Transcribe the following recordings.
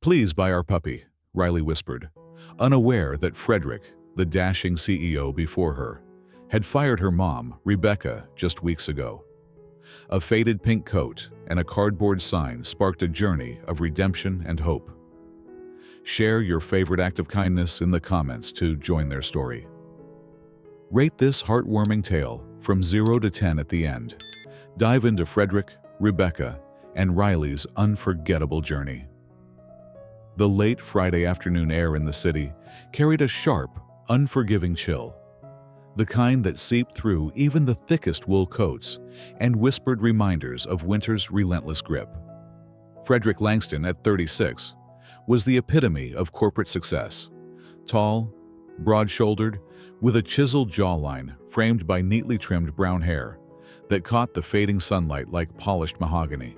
"Please buy our puppy," Riley whispered, unaware that Frederick, the dashing CEO before her, had fired her mom, Rebecca, just weeks ago. A faded pink coat and a cardboard sign sparked a journey of redemption and hope. Share your favorite act of kindness in the comments to join their story. Rate this heartwarming tale from 0 to 10 at the end. Dive into Frederick, Rebecca, and Riley's unforgettable journey. The late Friday afternoon air in the city carried a sharp, unforgiving chill, the kind that seeped through even the thickest wool coats and whispered reminders of winter's relentless grip. Frederick Langston, at 36, was the epitome of corporate success. Tall, broad-shouldered, with a chiseled jawline framed by neatly trimmed brown hair that caught the fading sunlight like polished mahogany.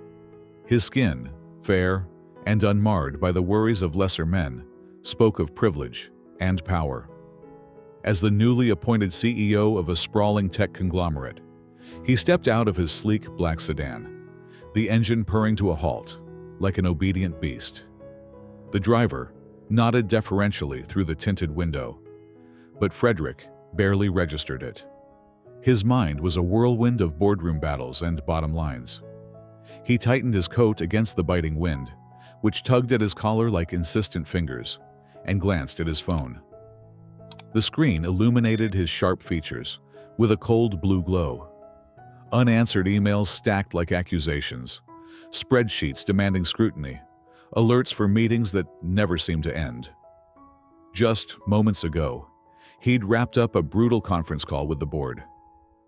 His skin, fair and unmarred by the worries of lesser men, spoke of privilege and power. As the newly appointed CEO of a sprawling tech conglomerate, he stepped out of his sleek black sedan, the engine purring to a halt, like an obedient beast. The driver nodded deferentially through the tinted window, but Frederick barely registered it. His mind was a whirlwind of boardroom battles and bottom lines. He tightened his coat against the biting wind, which tugged at his collar like insistent fingers, and glanced at his phone. The screen illuminated his sharp features with a cold blue glow. Unanswered emails stacked like accusations, spreadsheets demanding scrutiny, alerts for meetings that never seemed to end. Just moments ago, he'd wrapped up a brutal conference call with the board.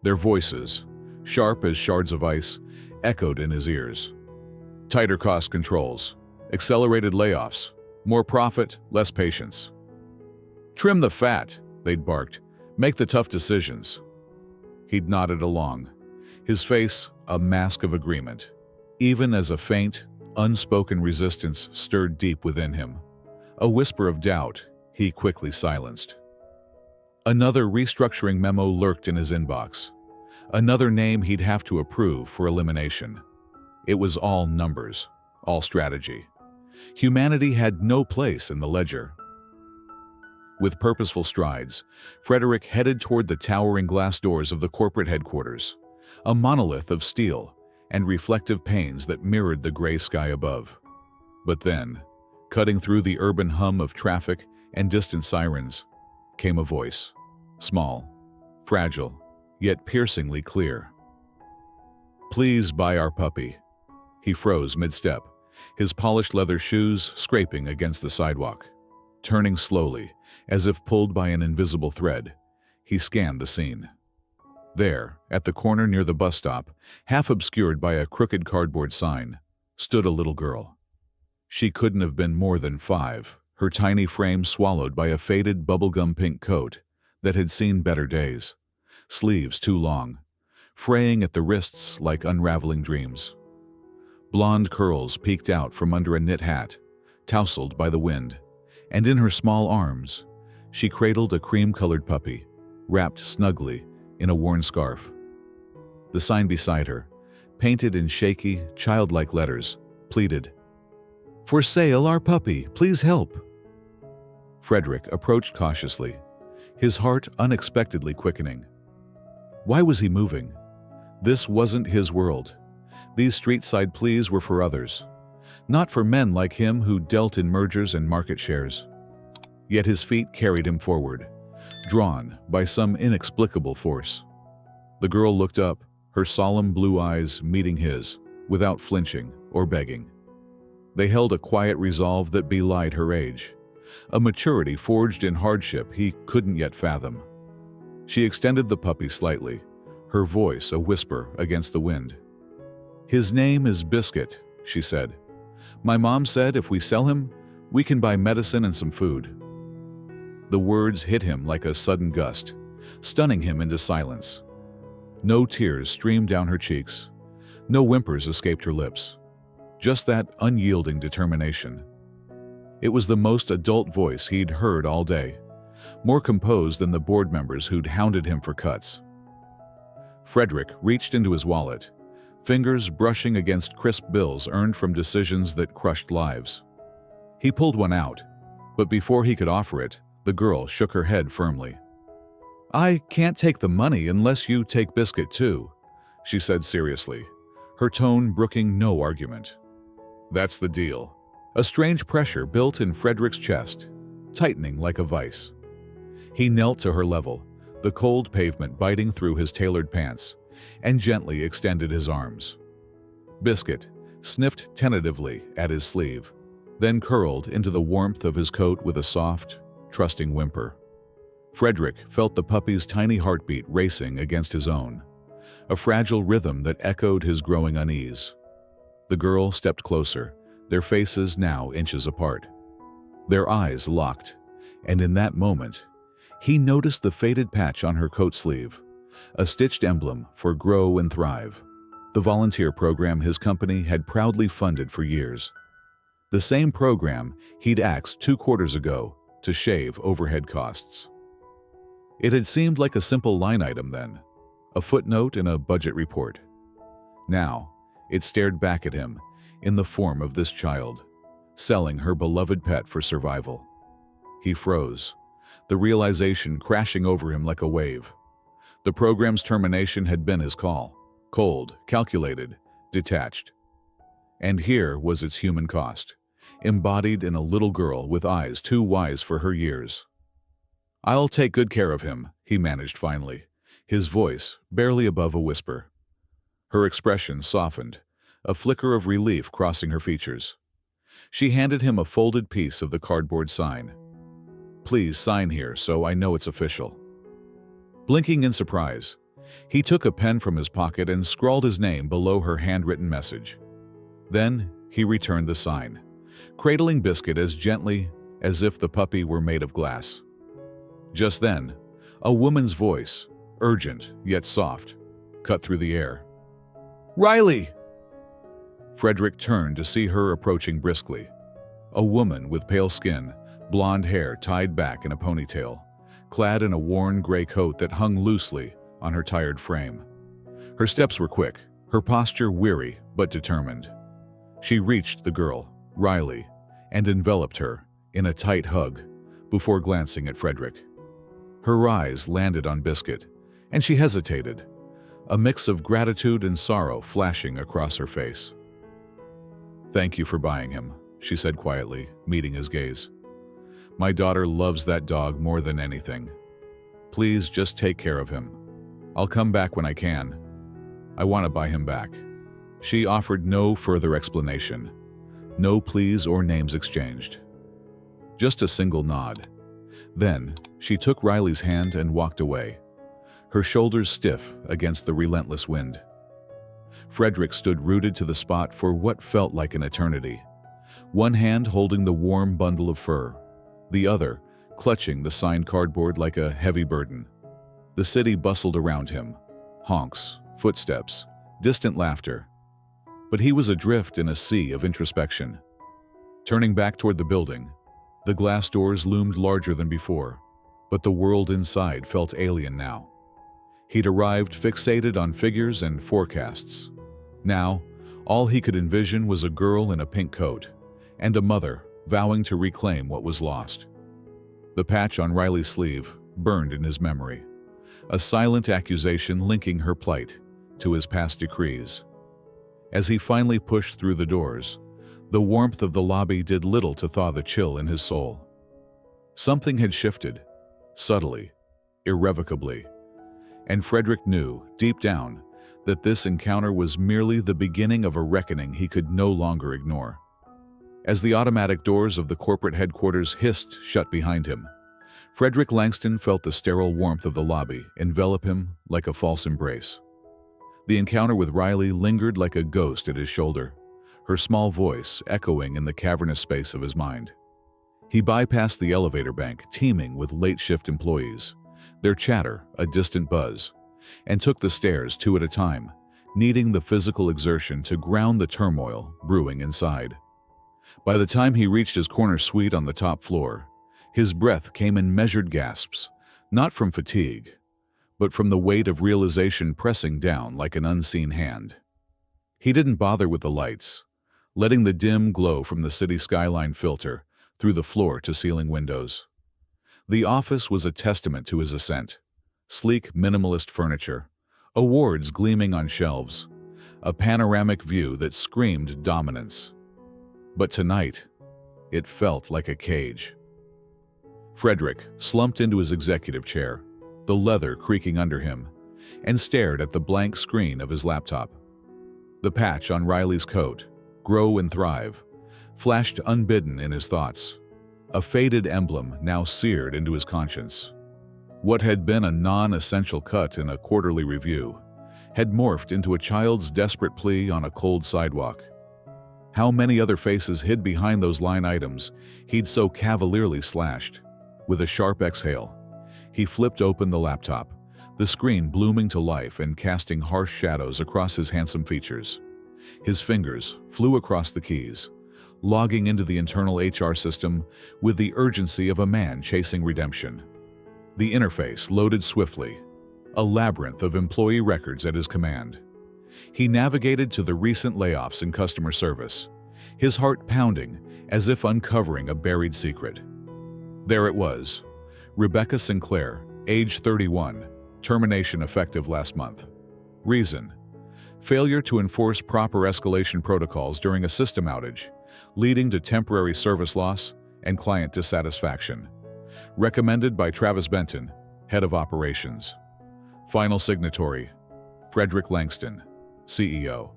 Their voices, sharp as shards of ice, echoed in his ears. Tighter cost controls, accelerated layoffs, more profit, less patience. "Trim the fat," they'd barked. "Make the tough decisions." He'd nodded along, his face a mask of agreement, even as a faint, unspoken resistance stirred deep within him. A whisper of doubt he quickly silenced. Another restructuring memo lurked in his inbox. Another name he'd have to approve for elimination. It was all numbers, all strategy. Humanity had no place in the ledger. With purposeful strides, Frederick headed toward the towering glass doors of the corporate headquarters, a monolith of steel and reflective panes that mirrored the gray sky above. But then, cutting through the urban hum of traffic and distant sirens, came a voice, small, fragile, yet piercingly clear. "Please buy our puppy." He froze mid-step, his polished leather shoes scraping against the sidewalk. Turning slowly, as if pulled by an invisible thread, he scanned the scene. There, at the corner near the bus stop, half obscured by a crooked cardboard sign, stood a little girl. She couldn't have been more than 5, her tiny frame swallowed by a faded bubblegum pink coat that had seen better days, sleeves too long, fraying at the wrists like unraveling dreams. Blonde curls peeked out from under a knit hat, tousled by the wind, and in her small arms, she cradled a cream-colored puppy, wrapped snugly in a worn scarf. The sign beside her, painted in shaky, childlike letters, pleaded, "For sale, our puppy, please help." Frederick approached cautiously, his heart unexpectedly quickening. Why was he moving? This wasn't his world. These street-side pleas were for others, not for men like him who dealt in mergers and market shares. Yet his feet carried him forward, drawn by some inexplicable force. The girl looked up, her solemn blue eyes meeting his, without flinching or begging. They held a quiet resolve that belied her age, a maturity forged in hardship he couldn't yet fathom. She extended the puppy slightly, her voice a whisper against the wind. "His name is Biscuit," she said. "My mom said if we sell him, we can buy medicine and some food." The words hit him like a sudden gust, stunning him into silence. No tears streamed down her cheeks. No whimpers escaped her lips. Just that unyielding determination. It was the most adult voice he'd heard all day, more composed than the board members who'd hounded him for cuts. Frederick reached into his wallet, fingers brushing against crisp bills earned from decisions that crushed lives. He pulled one out, but before he could offer it, the girl shook her head firmly. "I can't take the money unless you take Biscuit too," she said seriously, her tone brooking no argument. That's the deal. A strange pressure built in Frederick's chest, tightening like a vice. He knelt to her level, the cold pavement biting through his tailored pants, and gently extended his arms. Biscuit sniffed tentatively at his sleeve, then curled into the warmth of his coat with a soft, trusting whimper. Frederick felt the puppy's tiny heartbeat racing against his own, a fragile rhythm that echoed his growing unease. The girl stepped closer, their faces now inches apart. Their eyes locked, and in that moment, he noticed the faded patch on her coat sleeve, a stitched emblem for Grow and Thrive, the volunteer program his company had proudly funded for years. The same program he'd axed 2 quarters ago to shave overhead costs. It had seemed like a simple line item then, a footnote in a budget report. Now, it stared back at him in the form of this child, selling her beloved pet for survival. He froze, the realization crashing over him like a wave. The program's termination had been his call, cold, calculated, detached. And here was its human cost, embodied in a little girl with eyes too wise for her years. "I'll take good care of him," he managed finally, his voice barely above a whisper. Her expression softened, a flicker of relief crossing her features. She handed him a folded piece of the cardboard sign. "Please sign here so I know it's official." Blinking in surprise, he took a pen from his pocket and scrawled his name below her handwritten message. Then he returned the sign, cradling Biscuit as gently as if the puppy were made of glass. Just then, a woman's voice, urgent yet soft, cut through the air. "Riley!" Frederick turned to see her approaching briskly. A woman with pale skin, blonde hair tied back in a ponytail, clad in a worn gray coat that hung loosely on her tired frame. Her steps were quick, her posture weary but determined. She reached the girl, Riley, and enveloped her in a tight hug before glancing at Frederick. Her eyes landed on Biscuit, and she hesitated, a mix of gratitude and sorrow flashing across her face. "Thank you for buying him," she said quietly, meeting his gaze. "My daughter loves that dog more than anything. Please just take care of him. I'll come back when I can. I want to buy him back." She offered no further explanation, no pleas or names exchanged. Just a single nod. Then, she took Riley's hand and walked away, her shoulders stiff against the relentless wind. Frederick stood rooted to the spot for what felt like an eternity, one hand holding the warm bundle of fur, the other clutching the signed cardboard like a heavy burden. The city bustled around him, honks, footsteps, distant laughter. But he was adrift in a sea of introspection. Turning back toward the building, the glass doors loomed larger than before, but the world inside felt alien now. He'd arrived fixated on figures and forecasts. Now, all he could envision was a girl in a pink coat, and a mother vowing to reclaim what was lost. The patch on Riley's sleeve burned in his memory, a silent accusation linking her plight to his past decrees. As he finally pushed through the doors, the warmth of the lobby did little to thaw the chill in his soul. Something had shifted, subtly, irrevocably, and Frederick knew, deep down, that this encounter was merely the beginning of a reckoning he could no longer ignore. As the automatic doors of the corporate headquarters hissed shut behind him, Frederick Langston felt the sterile warmth of the lobby envelop him like a false embrace. The encounter with Riley lingered like a ghost at his shoulder, her small voice echoing in the cavernous space of his mind. He bypassed the elevator bank teeming with late-shift employees, their chatter a distant buzz, and took the stairs 2 at a time, needing the physical exertion to ground the turmoil brewing inside. By the time he reached his corner suite on the top floor, his breath came in measured gasps, not from fatigue, but from the weight of realization pressing down like an unseen hand. He didn't bother with the lights, letting the dim glow from the city skyline filter through the floor-to-ceiling windows. The office was a testament to his ascent. Sleek, minimalist furniture, awards gleaming on shelves, a panoramic view that screamed dominance. But tonight, it felt like a cage. Frederick slumped into his executive chair, the leather creaking under him, and stared at the blank screen of his laptop. The patch on Riley's coat, "Grow and Thrive," flashed unbidden in his thoughts, a faded emblem now seared into his conscience. What had been a non-essential cut in a quarterly review had morphed into a child's desperate plea on a cold sidewalk. How many other faces hid behind those line items he'd so cavalierly slashed? With a sharp exhale, he flipped open the laptop, the screen blooming to life and casting harsh shadows across his handsome features. His fingers flew across the keys, logging into the internal HR system with the urgency of a man chasing redemption. The interface loaded swiftly, a labyrinth of employee records at his command. He navigated to the recent layoffs in customer service, his heart pounding as if uncovering a buried secret. There it was, Rebecca Sinclair, age 31, termination effective last month. Reason: failure to enforce proper escalation protocols during a system outage, leading to temporary service loss and client dissatisfaction. Recommended by Travis Benton, head of operations. Final signatory: Frederick Langston, CEO.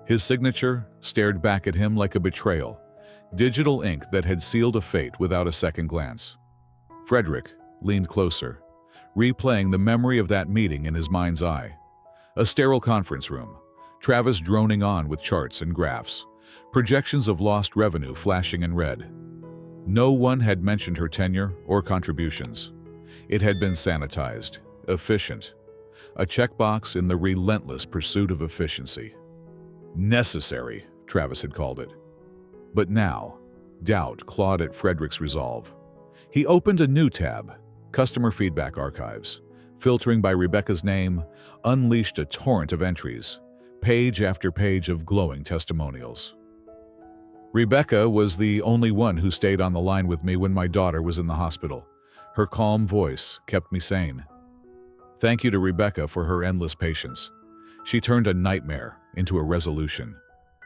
His signature stared back at him like a betrayal, digital ink that had sealed a fate without a second glance. Frederick leaned closer, replaying the memory of that meeting in his mind's eye. A sterile conference room, Travis droning on with charts and graphs, projections of lost revenue flashing in red. No one had mentioned her tenure or contributions. It had been sanitized, efficient, a checkbox in the relentless pursuit of efficiency. Necessary, Travis had called it. But now, doubt clawed at Frederick's resolve. He opened a new tab, Customer Feedback Archives. Filtering by Rebecca's name, unleashed a torrent of entries, page after page of glowing testimonials. Rebecca was the only one who stayed on the line with me when my daughter was in the hospital. Her calm voice kept me sane. Thank you to Rebecca for her endless patience. She turned a nightmare into a resolution,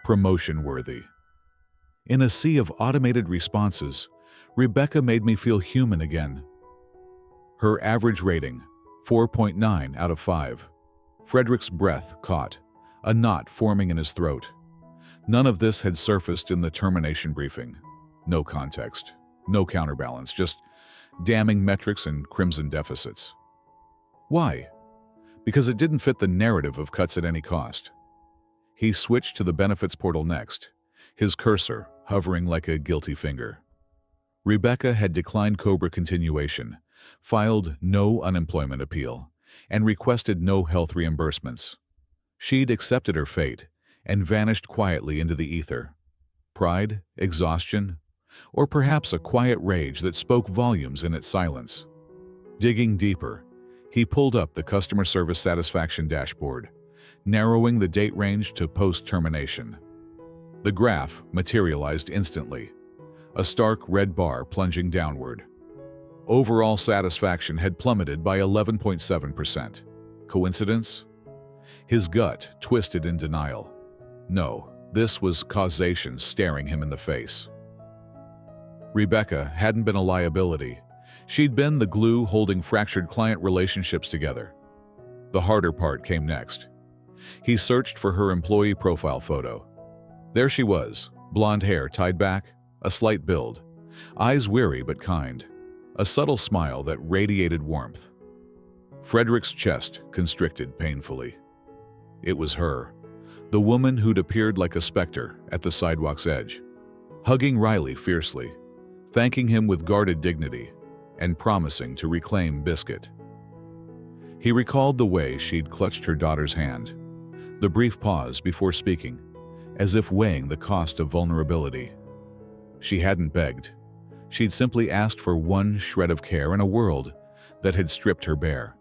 promotion-worthy. In a sea of automated responses, Rebecca made me feel human again. Her average rating, 4.9 out of 5. Frederick's breath caught, a knot forming in his throat. None of this had surfaced in the termination briefing. No context, no counterbalance, just damning metrics and crimson deficits. Why? Because it didn't fit the narrative of cuts at any cost. He switched to the benefits portal next, his cursor hovering like a guilty finger. Rebecca had declined COBRA continuation, filed no unemployment appeal, and requested no health reimbursements. She'd accepted her fate and vanished quietly into the ether. Pride, exhaustion, or perhaps a quiet rage that spoke volumes in its silence. Digging deeper, he pulled up the customer service satisfaction dashboard, narrowing the date range to post-termination. The graph materialized instantly, a stark red bar plunging downward. Overall satisfaction had plummeted by 11.7%. Coincidence? His gut twisted in denial. No, this was causation staring him in the face. Rebecca hadn't been a liability. She'd been the glue holding fractured client relationships together. The harder part came next. He searched for her employee profile photo. There she was, blonde hair tied back, a slight build, eyes weary but kind, a subtle smile that radiated warmth. Frederick's chest constricted painfully. It was her, the woman who'd appeared like a specter at the sidewalk's edge, hugging Riley fiercely, thanking him with guarded dignity, and promising to reclaim Biscuit. He recalled the way she'd clutched her daughter's hand, the brief pause before speaking, as if weighing the cost of vulnerability. She hadn't begged. She'd simply asked for one shred of care in a world that had stripped her bare.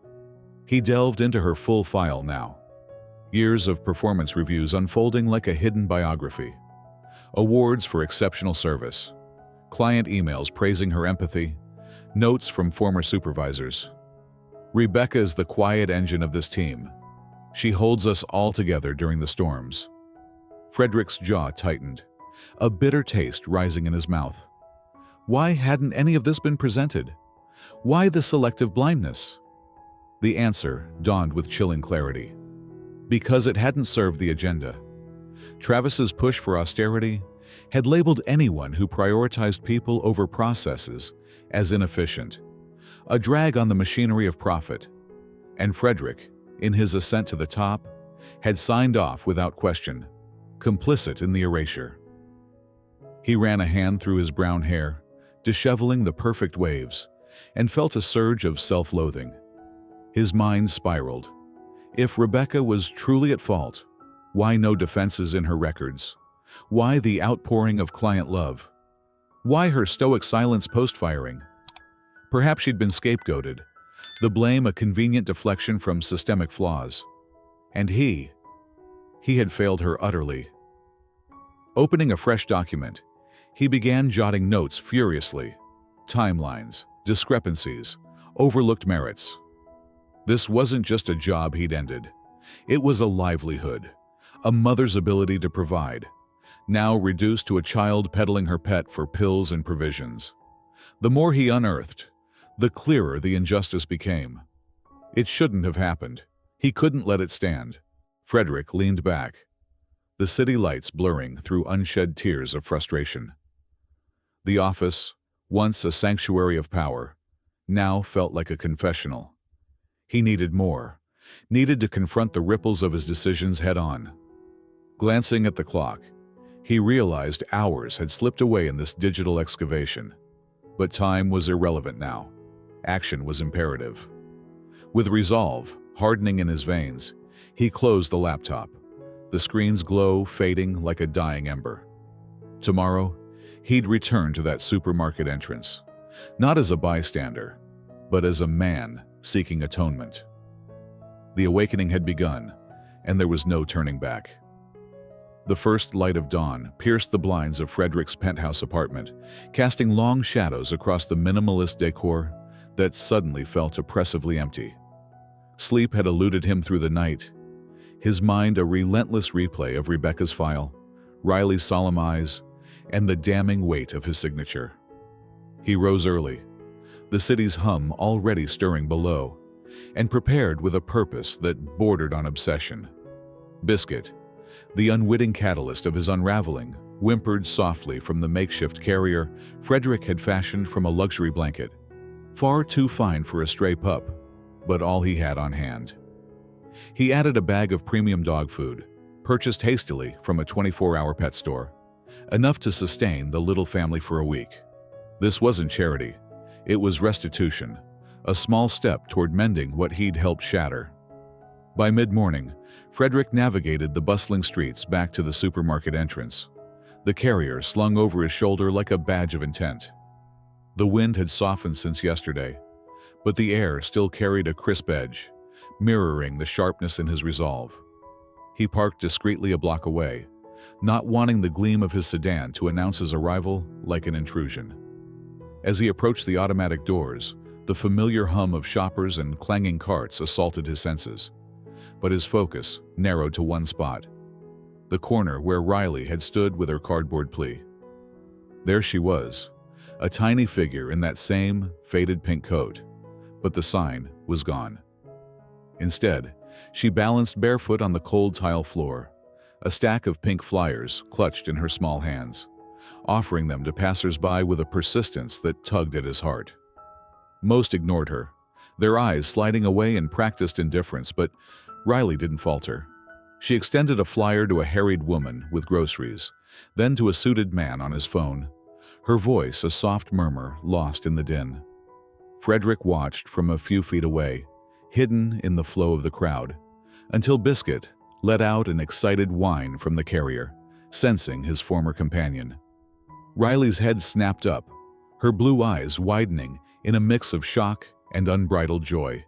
He delved into her full file now. Years of performance reviews unfolding like a hidden biography. Awards for exceptional service. client emails praising her empathy, notes from former supervisors. Rebecca is the quiet engine of this team. She holds us all together during the storms. Frederick's jaw tightened, a bitter taste rising in his mouth. Why hadn't any of this been presented? Why the selective blindness? The answer dawned with chilling clarity. Because it hadn't served the agenda. Travis's push for austerity had labeled anyone who prioritized people over processes as inefficient, a drag on the machinery of profit. And Frederick, in his ascent to the top, had signed off without question, complicit in the erasure. He ran a hand through his brown hair, disheveling the perfect waves, and felt a surge of self-loathing. His mind spiraled. If Rebecca was truly at fault, why no defenses in her records? Why the outpouring of client love? Why her stoic silence post-firing? Perhaps she'd been scapegoated, the blame a convenient deflection from systemic flaws. And he had failed her utterly. Opening a fresh document, he began jotting notes furiously. Timelines, discrepancies, overlooked merits. This wasn't just a job he'd ended. It was a livelihood, a mother's ability to provide, now reduced to a child peddling her pet for pills and provisions. The more he unearthed, the clearer the injustice became. It shouldn't have happened. He couldn't let it stand. Frederick leaned back, the city lights blurring through unshed tears of frustration. The office, once a sanctuary of power, now felt like a confessional. He needed more, needed to confront the ripples of his decisions head-on. Glancing at the clock, he realized hours had slipped away in this digital excavation. But time was irrelevant now. Action was imperative. With resolve hardening in his veins, he closed the laptop, the screen's glow fading like a dying ember. Tomorrow, he'd return to that supermarket entrance, not as a bystander, but as a man seeking atonement. The awakening had begun, and there was no turning back. The first light of dawn pierced the blinds of Frederick's penthouse apartment, casting long shadows across the minimalist decor that suddenly felt oppressively empty. Sleep had eluded him through the night, his mind a relentless replay of Rebecca's file, Riley's solemn eyes, and the damning weight of his signature. He rose early, the city's hum already stirring below, and prepared with a purpose that bordered on obsession. Biscuit, the unwitting catalyst of his unraveling, whimpered softly from the makeshift carrier Frederick had fashioned from a luxury blanket, far too fine for a stray pup, but all he had on hand. He added a bag of premium dog food, purchased hastily from a 24-hour pet store, enough to sustain the little family for a week. This wasn't charity. It was restitution, a small step toward mending what he'd helped shatter. By mid-morning, Frederick navigated the bustling streets back to the supermarket entrance, the carrier slung over his shoulder like a badge of intent. The wind had softened since yesterday, but the air still carried a crisp edge, mirroring the sharpness in his resolve. He parked discreetly a block away, not wanting the gleam of his sedan to announce his arrival like an intrusion. As he approached the automatic doors, the familiar hum of shoppers and clanging carts assaulted his senses, but his focus narrowed to one spot, the corner where Riley had stood with her cardboard plea. There she was, a tiny figure in that same faded pink coat, but the sign was gone. Instead, she balanced barefoot on the cold tile floor, a stack of pink flyers clutched in her small hands, offering them to passers-by with a persistence that tugged at his heart. Most ignored her, their eyes sliding away in practiced indifference, but Riley didn't falter. She extended a flyer to a harried woman with groceries, then to a suited man on his phone, her voice a soft murmur lost in the din. Frederick watched from a few feet away, hidden in the flow of the crowd, until Biscuit let out an excited whine from the carrier, sensing his former companion. Riley's head snapped up, her blue eyes widening in a mix of shock and unbridled joy.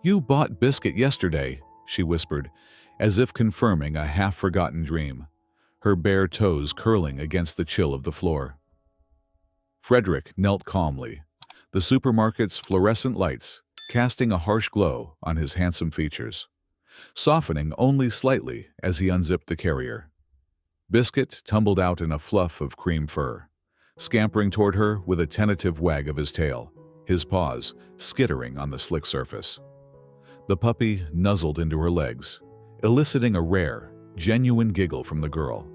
"You bought Biscuit yesterday," she whispered, as if confirming a half-forgotten dream, her bare toes curling against the chill of the floor. Frederick knelt calmly, the supermarket's fluorescent lights casting a harsh glow on his handsome features, softening only slightly as he unzipped the carrier. Biscuit tumbled out in a fluff of cream fur, scampering toward her with a tentative wag of his tail, his paws skittering on the slick surface. The puppy nuzzled into her legs, eliciting a rare, genuine giggle from the girl,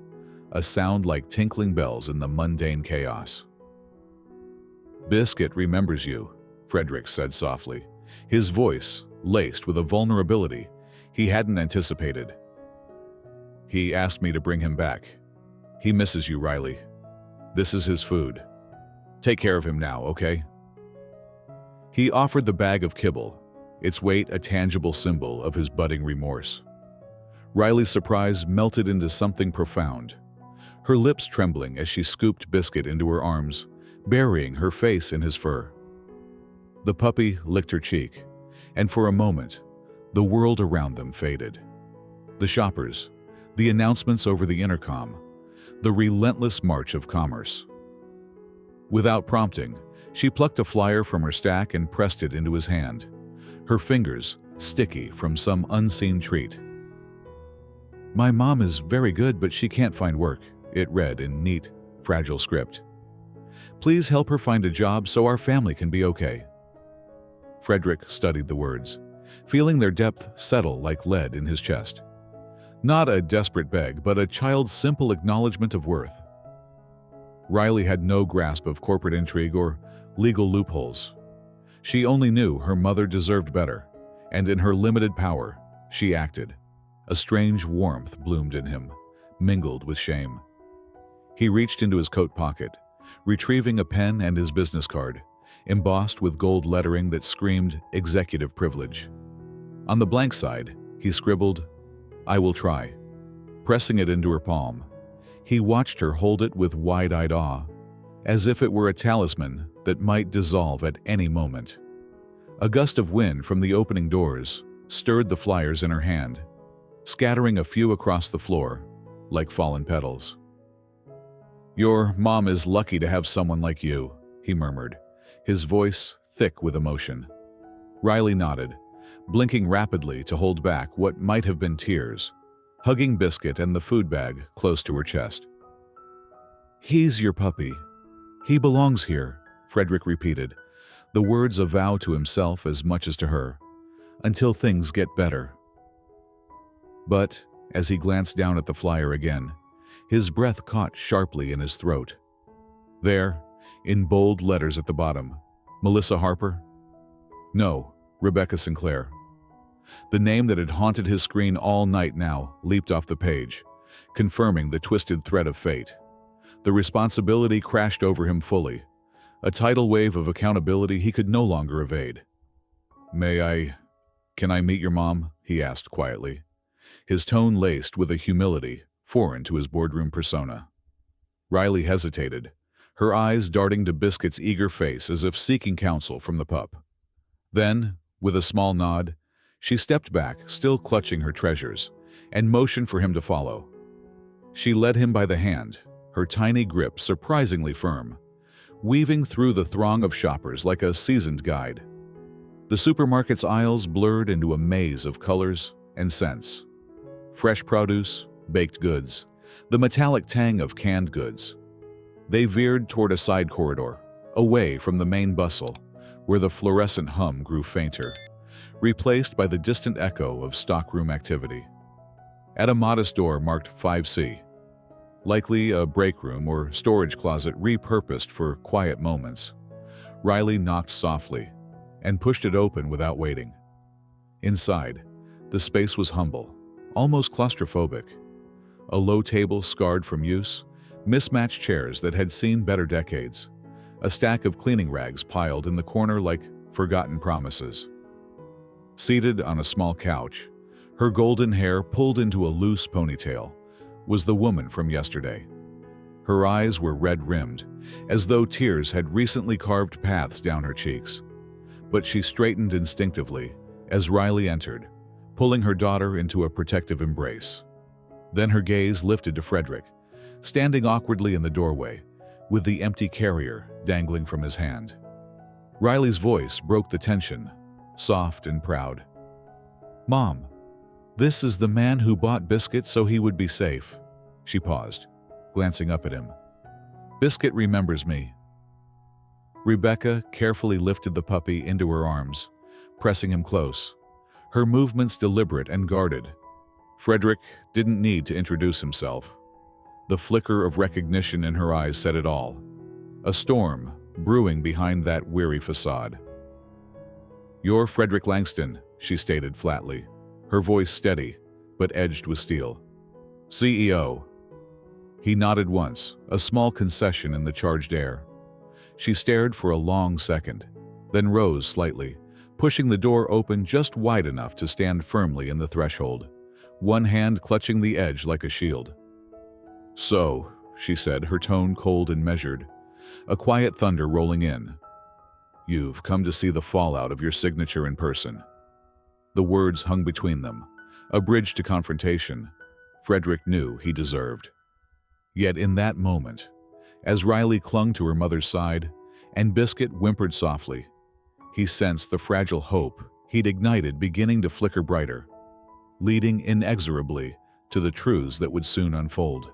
a sound like tinkling bells in the mundane chaos. "Biscuit remembers you," Frederick said softly, his voice laced with a vulnerability he hadn't anticipated. "He asked me to bring him back. He misses you, Riley. This is his food. Take care of him now, okay?" He offered the bag of kibble, its weight a tangible symbol of his budding remorse. Riley's surprise melted into something profound, her lips trembling as she scooped Biscuit into her arms, burying her face in his fur. The puppy licked her cheek, and for a moment, the world around them faded. The shoppers, the announcements over the intercom, the relentless march of commerce. Without prompting, she plucked a flyer from her stack and pressed it into his hand, her fingers sticky from some unseen treat. "My mom is very good, but she can't find work," it read in neat, fragile script. "Please help her find a job so our family can be okay." Frederick studied the words, feeling their depth settle like lead in his chest. Not a desperate beg, but a child's simple acknowledgement of worth. Riley had no grasp of corporate intrigue or legal loopholes. She only knew her mother deserved better, and in her limited power, she acted. A strange warmth bloomed in him, mingled with shame. He reached into his coat pocket, retrieving a pen and his business card, embossed with gold lettering that screamed executive privilege. On the blank side, he scribbled, "I will try." Pressing it into her palm, he watched her hold it with wide-eyed awe, as if it were a talisman that might dissolve at any moment. A gust of wind from the opening doors stirred the flyers in her hand, scattering a few across the floor like fallen petals. "Your mom is lucky to have someone like you," he murmured, his voice thick with emotion. Riley nodded, blinking rapidly to hold back what might have been tears, hugging Biscuit and the food bag close to her chest. "He's your puppy. He belongs here," Frederick repeated, the words a vow to himself as much as to her, "until things get better." But, as he glanced down at the flyer again, his breath caught sharply in his throat. There, in bold letters at the bottom, Melissa Harper? No, Rebecca Sinclair. The name that had haunted his screen all night now leaped off the page, confirming the twisted thread of fate. The responsibility crashed over him fully, a tidal wave of accountability he could no longer evade. Can I meet your mom?" he asked quietly, his tone laced with a humility foreign to his boardroom persona. Riley hesitated, her eyes darting to Biscuit's eager face as if seeking counsel from the pup. Then, with a small nod, she stepped back, still clutching her treasures, and motioned for him to follow. She led him by the hand, her tiny grip surprisingly firm, weaving through the throng of shoppers like a seasoned guide. The supermarket's aisles blurred into a maze of colors and scents. Fresh produce, baked goods, the metallic tang of canned goods. They veered toward a side corridor, away from the main bustle, where the fluorescent hum grew fainter, replaced by the distant echo of stockroom activity. At a modest door marked 5C, likely a break room or storage closet repurposed for quiet moments, Riley knocked softly and pushed it open without waiting. Inside, the space was humble, almost claustrophobic. A low table scarred from use, mismatched chairs that had seen better decades, a stack of cleaning rags piled in the corner like forgotten promises. Seated on a small couch, her golden hair pulled into a loose ponytail, was the woman from yesterday. Her eyes were red-rimmed, as though tears had recently carved paths down her cheeks. But she straightened instinctively as Riley entered, pulling her daughter into a protective embrace. Then her gaze lifted to Frederick, standing awkwardly in the doorway, with the empty carrier dangling from his hand. Riley's voice broke the tension, soft and proud. "Mom, this is the man who bought Biscuit so he would be safe." She paused, glancing up at him. "Biscuit remembers me." Rebecca carefully lifted the puppy into her arms, pressing him close, her movements deliberate and guarded. Frederick didn't need to introduce himself. The flicker of recognition in her eyes said it all. A storm brewing behind that weary facade. "You're Frederick Langston," she stated flatly, her voice steady, but edged with steel. "CEO." He nodded once, a small concession in the charged air. She stared for a long second, then rose slightly, pushing the door open just wide enough to stand firmly in the threshold, one hand clutching the edge like a shield. "So," she said, her tone cold and measured, a quiet thunder rolling in. "You've come to see the fallout of your signature in person." The words hung between them, a bridge to confrontation Frederick knew he deserved. Yet in that moment, as Riley clung to her mother's side and Biscuit whimpered softly, he sensed the fragile hope he'd ignited beginning to flicker brighter, leading inexorably to the truths that would soon unfold.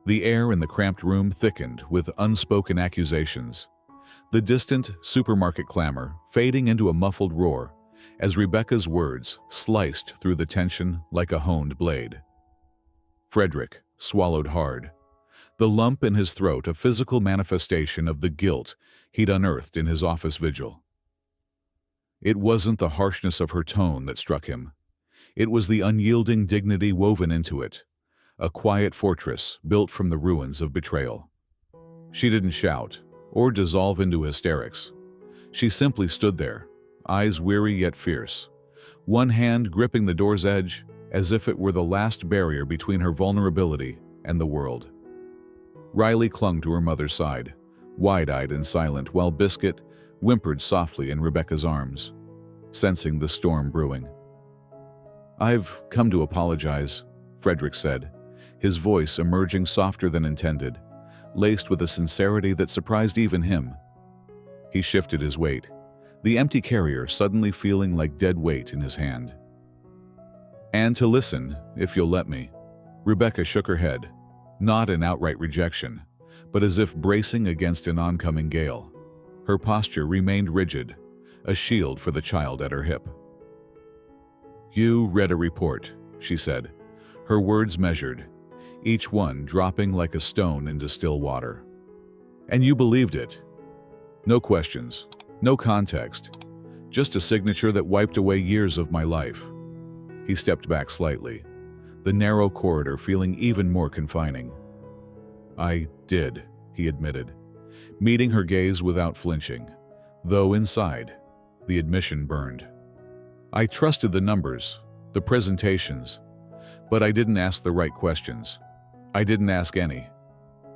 The air in the cramped room thickened with unspoken accusations, the distant supermarket clamor fading into a muffled roar as Rebecca's words sliced through the tension like a honed blade. Frederick swallowed hard, the lump in his throat a physical manifestation of the guilt he'd unearthed in his office vigil. It wasn't the harshness of her tone that struck him. It was the unyielding dignity woven into it, a quiet fortress built from the ruins of betrayal. She didn't shout or dissolve into hysterics. She simply stood there, eyes weary yet fierce, one hand gripping the door's edge as if it were the last barrier between her vulnerability and the world. Riley clung to her mother's side, wide-eyed and silent, while Biscuit whimpered softly in Rebecca's arms, sensing the storm brewing. "I've come to apologize," Frederick said, his voice emerging softer than intended, laced with a sincerity that surprised even him. He shifted his weight, the empty carrier suddenly feeling like dead weight in his hand. "And to listen, if you'll let me." Rebecca shook her head, not in outright rejection, but as if bracing against an oncoming gale. Her posture remained rigid, a shield for the child at her hip. "You read a report," she said, her words measured, each one dropping like a stone into still water. "And you believed it. No questions, no context, just a signature that wiped away years of my life." He stepped back slightly, the narrow corridor feeling even more confining. "I did," he admitted, meeting her gaze without flinching, though inside, the admission burned. "I trusted the numbers, the presentations, but I didn't ask the right questions. I didn't ask any.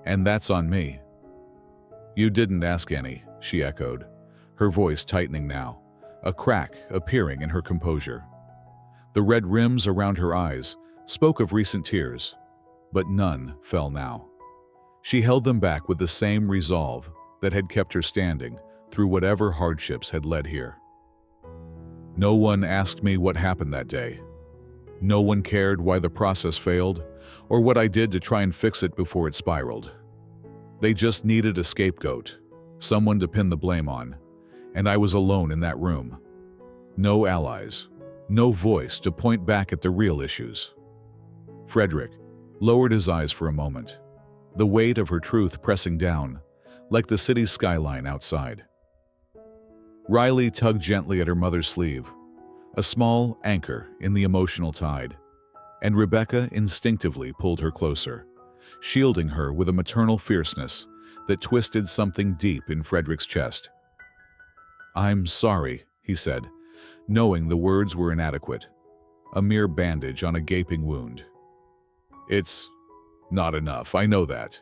And that's on me." "You didn't ask any," she echoed, her voice tightening now, a crack appearing in her composure. The red rims around her eyes spoke of recent tears, but none fell now. She held them back with the same resolve that had kept her standing through whatever hardships had led here. "No one asked me what happened that day. No one cared why the process failed or what I did to try and fix it before it spiraled. They just needed a scapegoat, someone to pin the blame on, and I was alone in that room. No allies, no voice to point back at the real issues." Frederick lowered his eyes for a moment, the weight of her truth pressing down, like the city's skyline outside. Riley tugged gently at her mother's sleeve, a small anchor in the emotional tide, and Rebecca instinctively pulled her closer, shielding her with a maternal fierceness that twisted something deep in Frederick's chest. "I'm sorry," he said, knowing the words were inadequate, a mere bandage on a gaping wound. "It's not enough, I know that.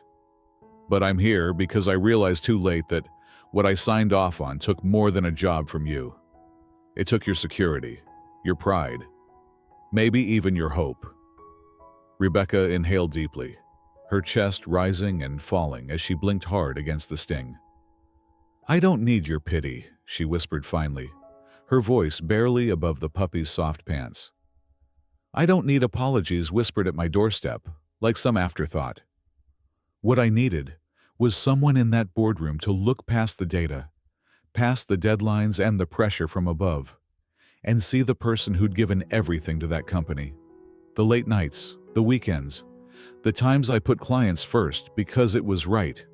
But I'm here because I realized too late that what I signed off on took more than a job from you. It took your security, your pride, maybe even your hope." Rebecca inhaled deeply, her chest rising and falling as she blinked hard against the sting. "I don't need your pity," she whispered finally, her voice barely above the puppy's soft pants. "I don't need apologies whispered at my doorstep, like some afterthought. What I needed was someone in that boardroom to look past the data, past the deadlines and the pressure from above, and see the person who'd given everything to that company. The late nights, the weekends, the times I put clients first because it was right,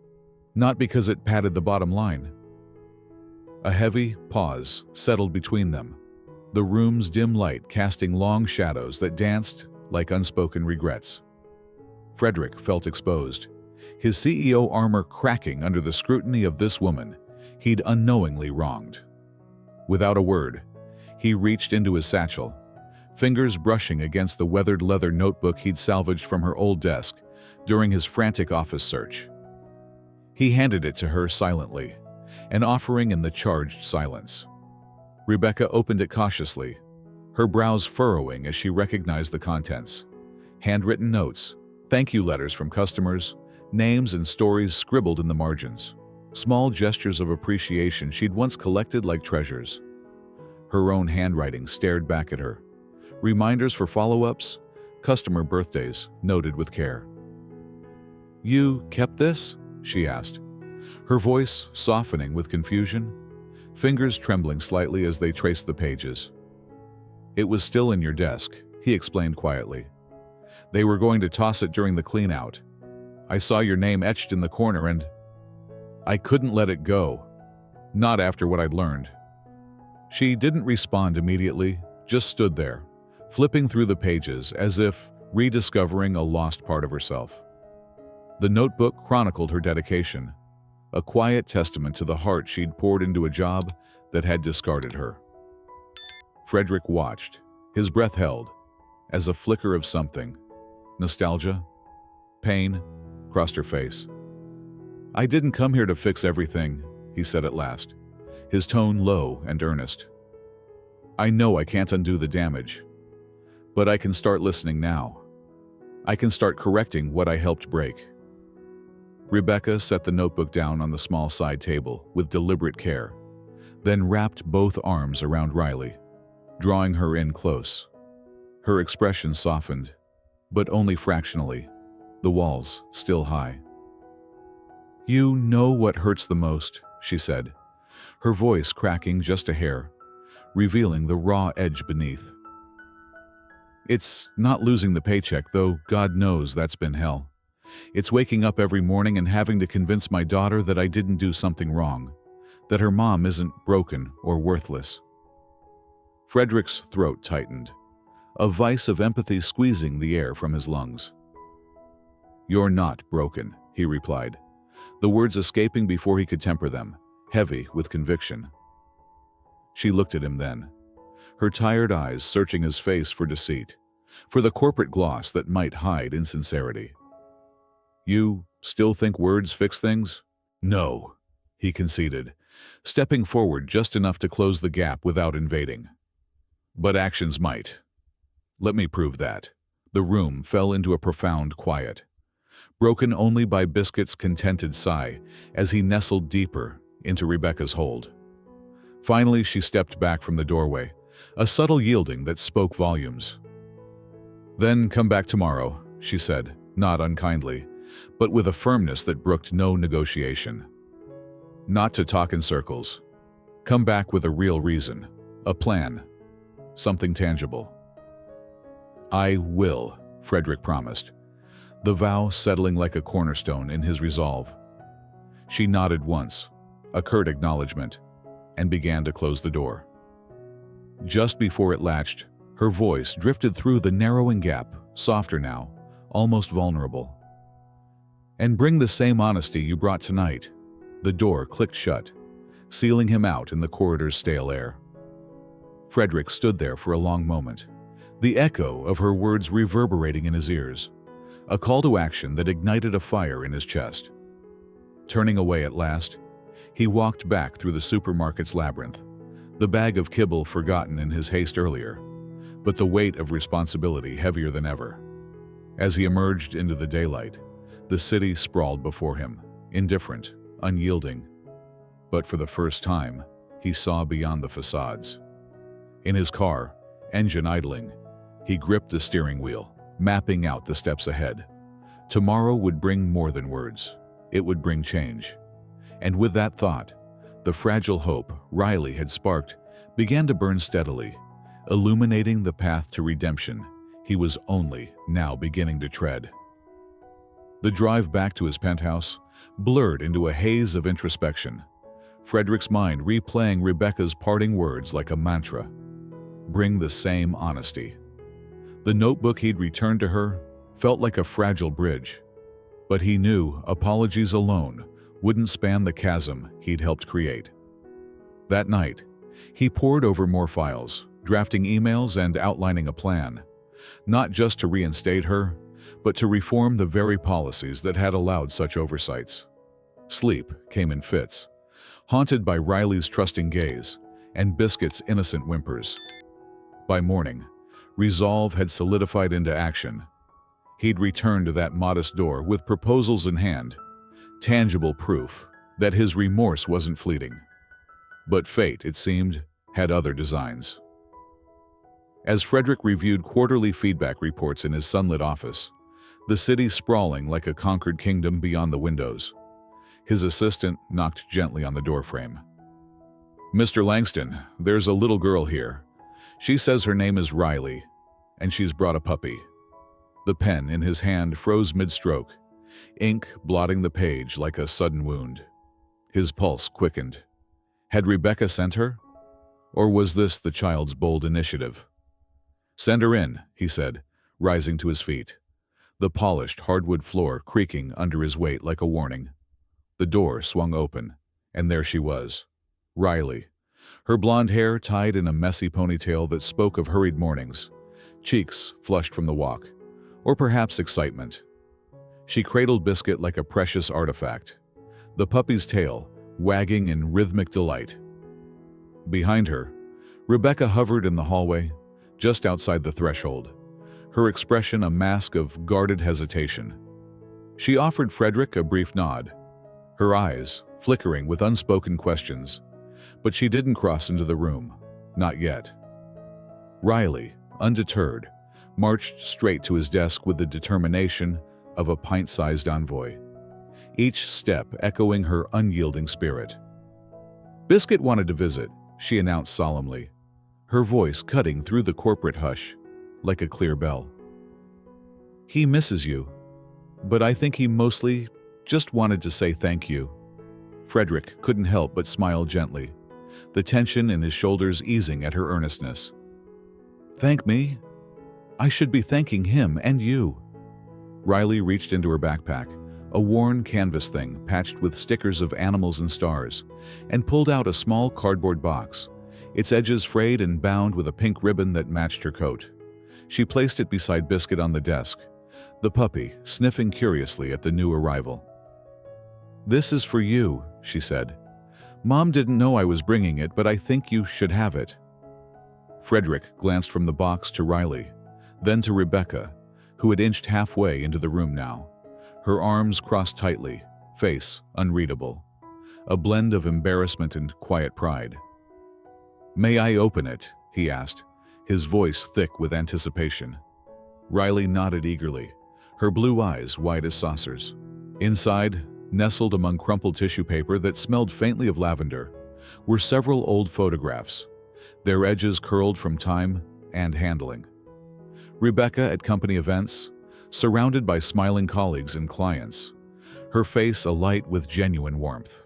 not because it padded the bottom line." A heavy pause settled between them, the room's dim light casting long shadows that danced like unspoken regrets. Frederick felt exposed, his CEO armor cracking under the scrutiny of this woman he'd unknowingly wronged. Without a word, he reached into his satchel, fingers brushing against the weathered leather notebook he'd salvaged from her old desk during his frantic office search. He handed it to her silently, an offering in the charged silence. Rebecca opened it cautiously, her brows furrowing as she recognized the contents. Handwritten notes, thank you letters from customers, names and stories scribbled in the margins. Small gestures of appreciation she'd once collected like treasures. Her own handwriting stared back at her. Reminders for follow-ups, customer birthdays noted with care. "You kept this?" she asked, her voice softening with confusion, fingers trembling slightly as they traced the pages. "It was still in your desk," he explained quietly. "They were going to toss it during the clean-out. I saw your name etched in the corner and I couldn't let it go. Not after what I'd learned." She didn't respond immediately, just stood there, flipping through the pages as if rediscovering a lost part of herself. The notebook chronicled her dedication, a quiet testament to the heart she'd poured into a job that had discarded her. Frederick watched, his breath held, as a flicker of something, nostalgia, pain, crossed her face. "I didn't come here to fix everything," he said at last, his tone low and earnest. "I know I can't undo the damage, but I can start listening now. I can start correcting what I helped break." Rebecca set the notebook down on the small side table with deliberate care, then wrapped both arms around Riley, drawing her in close. Her expression softened, but only fractionally, the walls still high. "You know what hurts the most," she said, her voice cracking just a hair, revealing the raw edge beneath. "It's not losing the paycheck, though God knows that's been hell. It's waking up every morning and having to convince my daughter that I didn't do something wrong, that her mom isn't broken or worthless." Frederick's throat tightened, a vice of empathy squeezing the air from his lungs. "You're not broken," he replied, the words escaping before he could temper them, heavy with conviction. She looked at him then, her tired eyes searching his face for deceit, for the corporate gloss that might hide insincerity. "You still think words fix things?" "No," he conceded, stepping forward just enough to close the gap without invading. "But actions might. Let me prove that." The room fell into a profound quiet, broken only by Biscuit's contented sigh as he nestled deeper into Rebecca's hold. Finally, she stepped back from the doorway, a subtle yielding that spoke volumes. "Then come back tomorrow," she said, not unkindly, but with a firmness that brooked no negotiation. "Not to talk in circles. Come back with a real reason, a plan, something tangible." "I will," Frederick promised, the vow settling like a cornerstone in his resolve. She nodded once, a curt acknowledgement, and began to close the door. Just before it latched, her voice drifted through the narrowing gap, softer now, almost vulnerable. "And bring the same honesty you brought tonight." The door clicked shut, sealing him out in the corridor's stale air. Frederick stood there for a long moment, the echo of her words reverberating in his ears, a call to action that ignited a fire in his chest. Turning away at last, he walked back through the supermarket's labyrinth, the bag of kibble forgotten in his haste earlier, but the weight of responsibility heavier than ever. As he emerged into the daylight, The city sprawled before him, indifferent, unyielding. But for the first time, he saw beyond the facades. In his car, engine idling, he gripped the steering wheel, mapping out the steps ahead. Tomorrow would bring more than words. It would bring change. And with that thought, the fragile hope Riley had sparked began to burn steadily, illuminating the path to redemption he was only now beginning to tread. The drive back to his penthouse blurred into a haze of introspection, Frederick's mind replaying Rebecca's parting words like a mantra. Bring the same honesty. The notebook he'd returned to her felt like a fragile bridge, but he knew apologies alone wouldn't span the chasm he'd helped create. That night, he pored over more files, drafting emails and outlining a plan, not just to reinstate her, but to reform the very policies that had allowed such oversights. Sleep came in fits, haunted by Riley's trusting gaze and Biscuit's innocent whimpers. By morning, resolve had solidified into action. He'd returned to that modest door with proposals in hand, tangible proof that his remorse wasn't fleeting. But fate, it seemed, had other designs. As Frederick reviewed quarterly feedback reports in his sunlit office, the city sprawling like a conquered kingdom beyond the windows, his assistant knocked gently on the doorframe. "Mr. Langston, there's a little girl here. She says her name is Riley, and she's brought a puppy." The pen in his hand froze mid-stroke, ink blotting the page like a sudden wound. His pulse quickened. Had Rebecca sent her? Or was this the child's bold initiative? "Send her in," he said, rising to his feet, the polished hardwood floor creaking under his weight like a warning. The door swung open, and there she was, Riley, her blonde hair tied in a messy ponytail that spoke of hurried mornings, cheeks flushed from the walk, or perhaps excitement. She cradled Biscuit like a precious artifact, the puppy's tail wagging in rhythmic delight. Behind her, Rebecca hovered in the hallway, just outside the threshold, her expression a mask of guarded hesitation. She offered Frederick a brief nod, her eyes flickering with unspoken questions, but she didn't cross into the room, not yet. Riley, undeterred, marched straight to his desk with the determination of a pint-sized envoy, each step echoing her unyielding spirit. "Biscuit wanted to visit," she announced solemnly, her voice cutting through the corporate hush like a clear bell. "He misses you, but I think he mostly just wanted to say thank you." Frederick couldn't help but smile gently, the tension in his shoulders easing at her earnestness. "Thank me? I should be thanking him and you." Riley reached into her backpack, a worn canvas thing patched with stickers of animals and stars, and pulled out a small cardboard box, its edges frayed and bound with a pink ribbon that matched her coat. She placed it beside Biscuit on the desk, the puppy sniffing curiously at the new arrival. "This is for you," she said. "Mom didn't know I was bringing it, but I think you should have it." Frederick glanced from the box to Riley, then to Rebecca, who had inched halfway into the room now, her arms crossed tightly, face unreadable, a blend of embarrassment and quiet pride. "May I open it?" he asked, his voice thick with anticipation. Riley nodded eagerly, her blue eyes wide as saucers. Inside, nestled among crumpled tissue paper that smelled faintly of lavender, were several old photographs, their edges curled from time and handling. Rebecca at company events, surrounded by smiling colleagues and clients, her face alight with genuine warmth.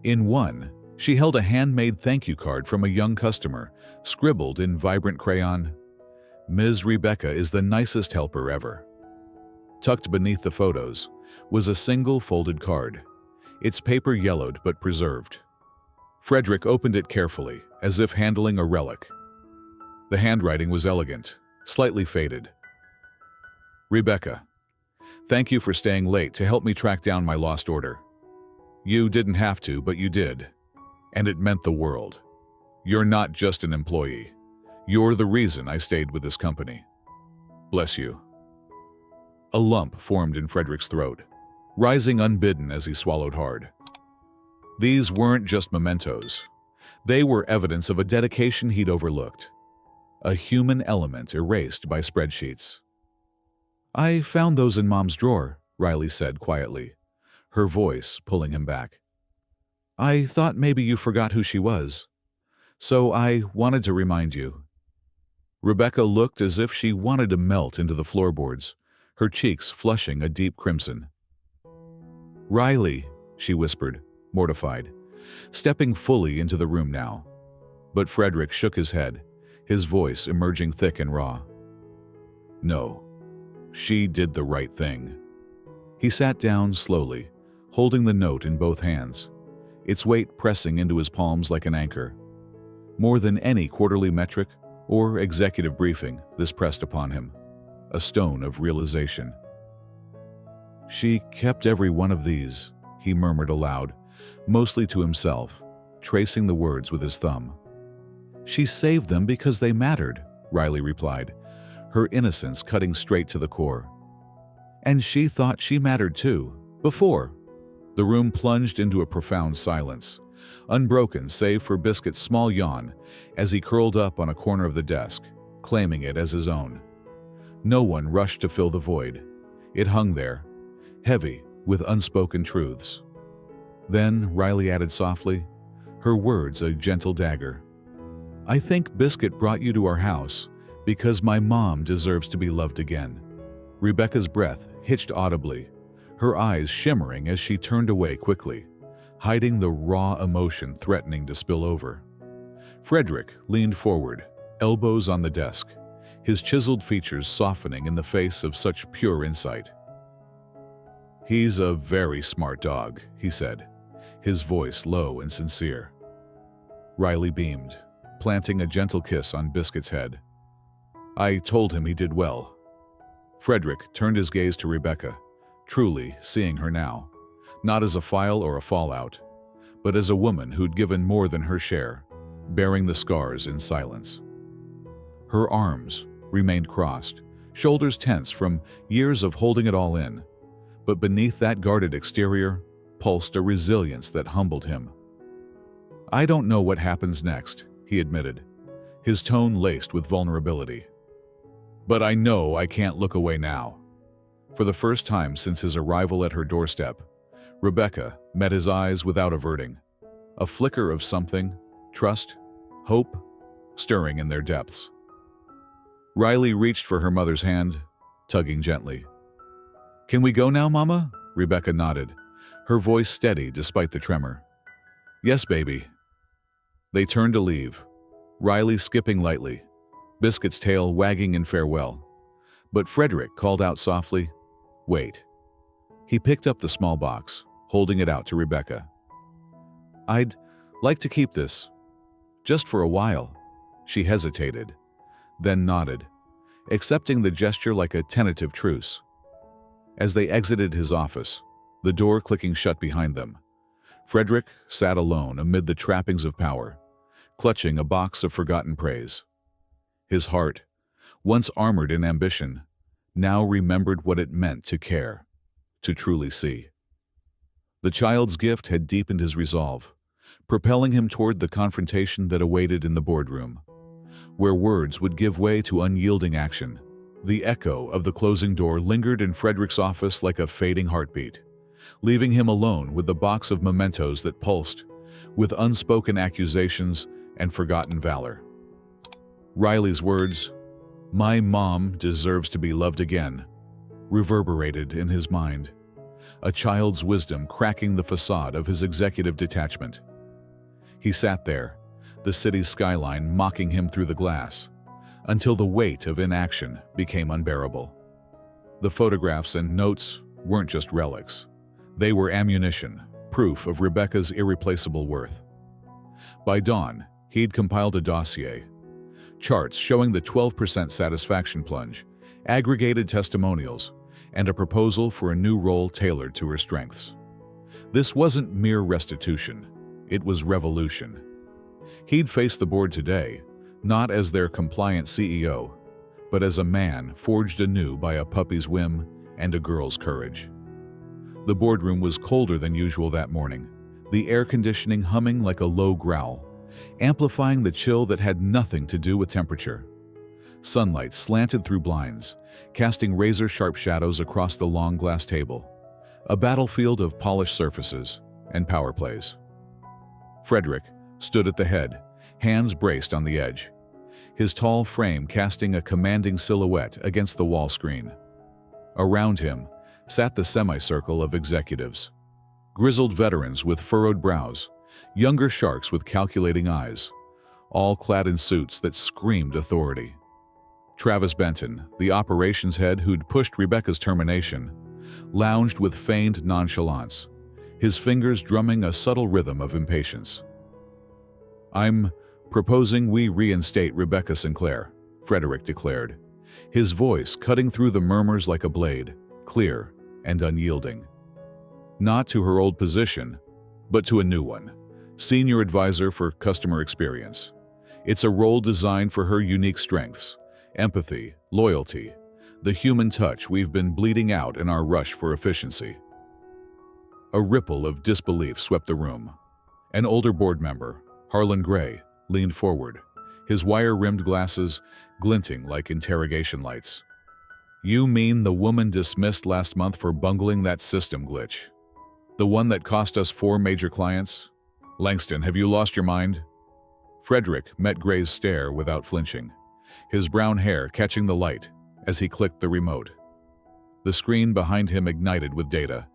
In one, she held a handmade thank you card from a young customer, scribbled in vibrant crayon, "Ms. Rebecca is the nicest helper ever." Tucked beneath the photos was a single folded card, its paper yellowed but preserved. Frederick opened it carefully, as if handling a relic. The handwriting was elegant, slightly faded. "Rebecca, thank you for staying late to help me track down my lost order. You didn't have to, but you did, and it meant the world. You're not just an employee. You're the reason I stayed with this company. Bless you." A lump formed in Frederick's throat, rising unbidden as he swallowed hard. These weren't just mementos. They were evidence of a dedication he'd overlooked. A human element erased by spreadsheets. "I found those in Mom's drawer," Riley said quietly, her voice pulling him back. "I thought maybe you forgot who she was. So I wanted to remind you." Rebecca looked as if she wanted to melt into the floorboards, her cheeks flushing a deep crimson. "Riley," she whispered, mortified, stepping fully into the room now. But Frederick shook his head, his voice emerging thick and raw. "No, she did the right thing." He sat down slowly, holding the note in both hands, its weight pressing into his palms like an anchor. More than any quarterly metric or executive briefing, this pressed upon him, a stone of realization. "She kept every one of these," he murmured aloud, mostly to himself, tracing the words with his thumb. "She saved them because they mattered," Riley replied, her innocence cutting straight to the core. "And she thought she mattered too, before." The room plunged into a profound silence, unbroken save for Biscuit's small yawn as he curled up on a corner of the desk, claiming it as his own. No one rushed to fill the void. It hung there, heavy with unspoken truths. Then Riley added softly, her words a gentle dagger. "I think Biscuit brought you to our house because my mom deserves to be loved again." Rebecca's breath hitched audibly, her eyes shimmering as she turned away quickly, hiding the raw emotion threatening to spill over. Frederick leaned forward, elbows on the desk, his chiseled features softening in the face of such pure insight. "He's a very smart dog," he said, his voice low and sincere. Riley beamed, planting a gentle kiss on Biscuit's head. "I told him he did well." Frederick turned his gaze to Rebecca, truly seeing her now, not as a file or a fallout, but as a woman who'd given more than her share, bearing the scars in silence. Her arms remained crossed, shoulders tense from years of holding it all in, but beneath that guarded exterior pulsed a resilience that humbled him. "I don't know what happens next," he admitted, his tone laced with vulnerability. "But I know I can't look away now." For the first time since his arrival at her doorstep, Rebecca met his eyes without averting, a flicker of something, trust, hope, stirring in their depths. Riley reached for her mother's hand, tugging gently. "Can we go now, Mama?" Rebecca nodded, her voice steady despite the tremor. "Yes, baby." They turned to leave, Riley skipping lightly, Biscuit's tail wagging in farewell. But Frederick called out softly, "Wait." He picked up the small box, holding it out to Rebecca. "I'd like to keep this, just for a while." She hesitated, then nodded, accepting the gesture like a tentative truce. As they exited his office, the door clicking shut behind them, Frederick sat alone amid the trappings of power, clutching a box of forgotten praise. His heart, once armored in ambition, now remembered what it meant to care, to truly see. The child's gift had deepened his resolve, propelling him toward the confrontation that awaited in the boardroom, where words would give way to unyielding action. The echo of the closing door lingered in Frederick's office like a fading heartbeat, leaving him alone with the box of mementos that pulsed, with unspoken accusations and forgotten valor. Riley's words, "My mom deserves to be loved again," reverberated in his mind, a child's wisdom cracking the facade of his executive detachment. He sat there, the city's skyline mocking him through the glass, until the weight of inaction became unbearable. The photographs and notes weren't just relics. They were ammunition, proof of Rebecca's irreplaceable worth. By dawn, he'd compiled a dossier, charts showing the 12% satisfaction plunge, aggregated testimonials, and a proposal for a new role tailored to her strengths. This wasn't mere restitution, it was revolution. He'd face the board today, not as their compliant CEO, but as a man forged anew by a puppy's whim and a girl's courage. The boardroom was colder than usual that morning, the air conditioning humming like a low growl, amplifying the chill that had nothing to do with temperature. Sunlight slanted through blinds, casting razor-sharp shadows across the long glass table, a battlefield of polished surfaces and power plays. Frederick stood at the head, hands braced on the edge, his tall frame casting a commanding silhouette against the wall screen. Around him sat the semicircle of executives, grizzled veterans with furrowed brows, younger sharks with calculating eyes, all clad in suits that screamed authority. Travis Benton, the operations head who'd pushed Rebecca's termination, lounged with feigned nonchalance, his fingers drumming a subtle rhythm of impatience. "I'm proposing we reinstate Rebecca Sinclair," Frederick declared, his voice cutting through the murmurs like a blade, clear and unyielding. Not to her old position, but to a new one, Senior Advisor for Customer Experience. It's a role designed for her unique strengths: empathy, loyalty, the human touch we've been bleeding out in our rush for efficiency. A ripple of disbelief swept the room. An older board member, Harlan Gray, leaned forward, his wire-rimmed glasses glinting like interrogation lights. "You mean the woman dismissed last month for bungling that system glitch? The one that cost us 4 major clients? Langston, have you lost your mind?" Frederick met Gray's stare without flinching, his brown hair catching the light as he clicked the remote. The screen behind him ignited with data,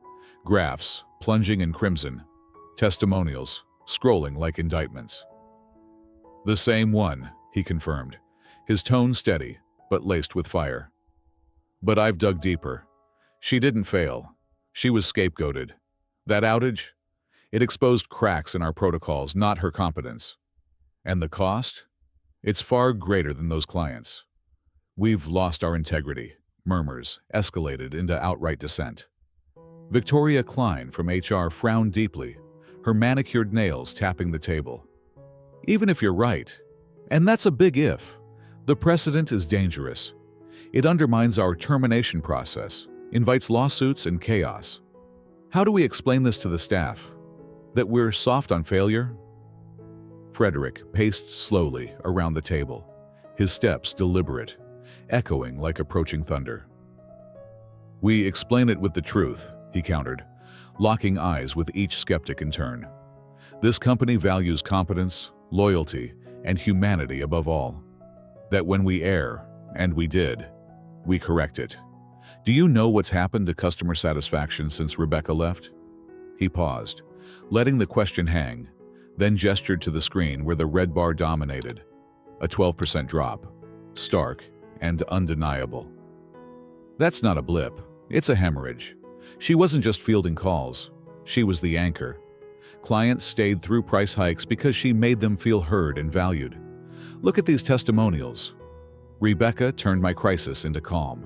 graphs plunging in crimson, testimonials scrolling like indictments. "The same one," he confirmed, his tone steady but laced with fire. "But I've dug deeper. She didn't fail. She was scapegoated. That outage? It exposed cracks in our protocols, not her competence. And the cost? It's far greater than those clients. We've lost our integrity." Murmurs escalated into outright dissent. Victoria Klein from HR frowned deeply, her manicured nails tapping the table. "Even if you're right, and that's a big if, the precedent is dangerous. It undermines our termination process, invites lawsuits and chaos. How do we explain this to the staff? That we're soft on failure?" Frederick paced slowly around the table, his steps deliberate, echoing like approaching thunder. "We explain it with the truth," he countered, locking eyes with each skeptic in turn. "This company values competence, loyalty, and humanity above all. That when we err, and we did, we correct it. Do you know what's happened to customer satisfaction since Rebecca left?" He paused, letting the question hang, then gestured to the screen where the red bar dominated. A 12% drop, stark and undeniable. "That's not a blip, it's a hemorrhage. She wasn't just fielding calls, she was the anchor. Clients stayed through price hikes because she made them feel heard and valued. Look at these testimonials. Rebecca turned my crisis into calm.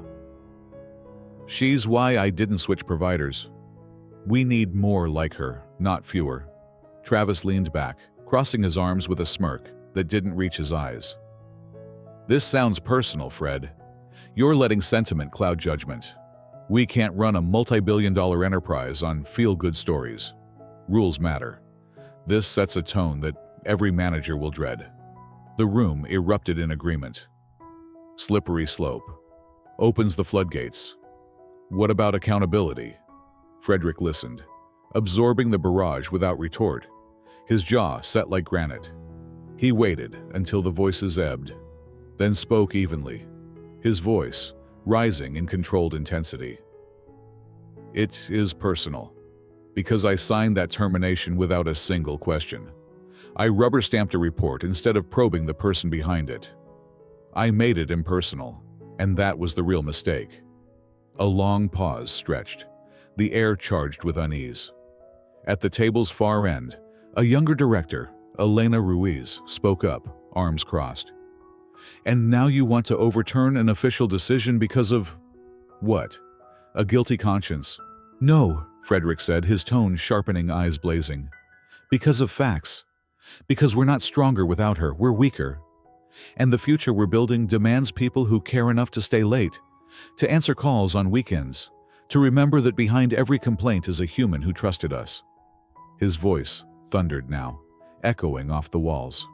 She's why I didn't switch providers. We need more like her, not fewer." Travis leaned back, crossing his arms with a smirk that didn't reach his eyes. "This sounds personal, Fred. You're letting sentiment cloud judgment. We can't run a multi-billion-dollar enterprise on feel-good stories. Rules matter. This sets a tone that every manager will dread." The room erupted in agreement. Slippery slope. Opens the floodgates. What about accountability? Frederick listened, absorbing the barrage without retort, his jaw set like granite. He waited until the voices ebbed, then spoke evenly, his voice rising in controlled intensity. "It is personal, because I signed that termination without a single question. I rubber-stamped a report instead of probing the person behind it. I made it impersonal, and that was the real mistake." A long pause stretched, the air charged with unease. At the table's far end, a younger director, Elena Ruiz, spoke up, arms crossed. "And now you want to overturn an official decision because of what? A guilty conscience?" "No," Frederick said, his tone sharpening, eyes blazing. "Because of facts. Because we're not stronger without her, we're weaker. And the future we're building demands people who care enough to stay late, to answer calls on weekends, To remember that behind every complaint is a human who trusted us. His voice thundered now, echoing off the walls.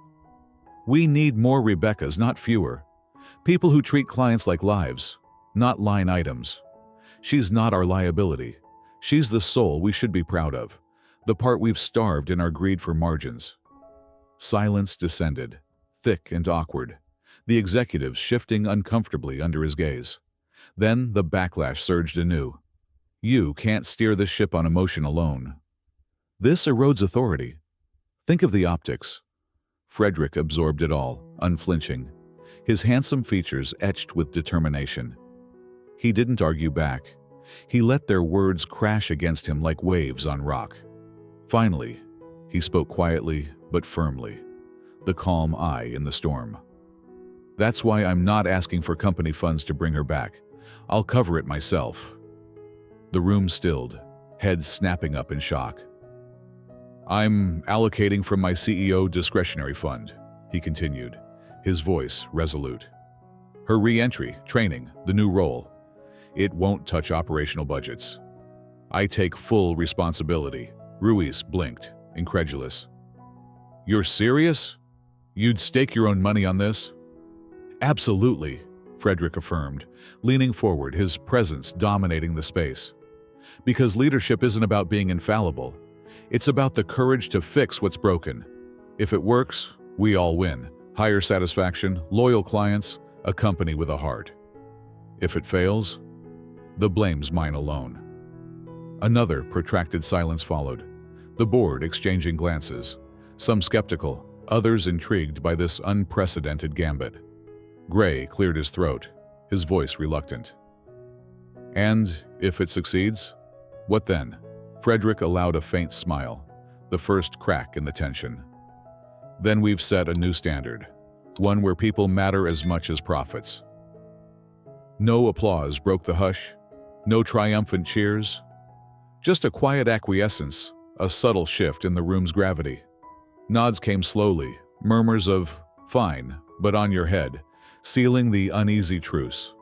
We need more Rebeccas, not fewer. People who treat clients like lives, not line items. She's not our liability. She's the soul we should be proud of, the part we've starved in our greed for margins. Silence descended, thick and awkward, the executives shifting uncomfortably under his gaze. Then the backlash surged anew. You can't steer this ship on emotion alone. This erodes authority. Think of the optics. Frederick absorbed it all, unflinching, his handsome features etched with determination. He didn't argue back. He let their words crash against him like waves on rock. Finally, he spoke quietly but firmly, the calm eye in the storm. That's why I'm not asking for company funds to bring her back. I'll cover it myself. The room stilled, heads snapping up in shock. I'm allocating from my CEO discretionary fund, he continued, his voice resolute. Her re-entry, training, the new role. It won't touch operational budgets. I take full responsibility. Ruiz blinked, incredulous. You're serious? You'd stake your own money on this? Absolutely, Frederick affirmed, leaning forward, his presence dominating the space. Because leadership isn't about being infallible. It's about the courage to fix what's broken. If it works, we all win. Higher satisfaction, loyal clients, a company with a heart. If it fails, the blame's mine alone. Another protracted silence followed, the board exchanging glances, some skeptical, others intrigued by this unprecedented gambit. Gray cleared his throat, his voice reluctant. And if it succeeds, what then? Frederick allowed a faint smile, the first crack in the tension. Then we've set a new standard, one where people matter as much as profits. No applause broke the hush, no triumphant cheers, just a quiet acquiescence, a subtle shift in the room's gravity. Nods came slowly, murmurs of, fine, but on your head, sealing the uneasy truce.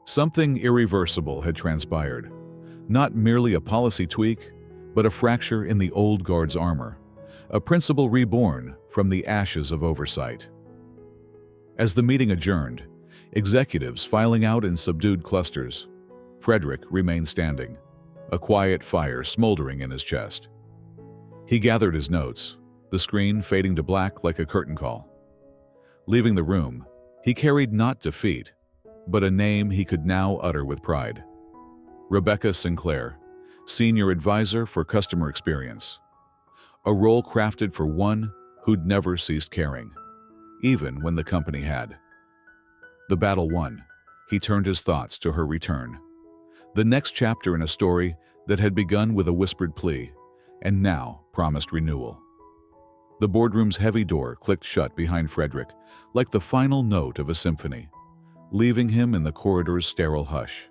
Something irreversible had transpired. Not merely a policy tweak, but a fracture in the old guard's armor, a principle reborn from the ashes of oversight. As the meeting adjourned, executives filing out in subdued clusters, Frederick remained standing, a quiet fire smoldering in his chest. He gathered his notes, the screen fading to black like a curtain call. Leaving the room, he carried not defeat, but a name he could now utter with pride. Rebecca Sinclair, Senior Advisor for Customer Experience. A role crafted for one who'd never ceased caring, even when the company had. The battle won, he turned his thoughts to her return. The next chapter in a story that had begun with a whispered plea, and now promised renewal. The boardroom's heavy door clicked shut behind Frederick, like the final note of a symphony, leaving him in the corridor's sterile hush.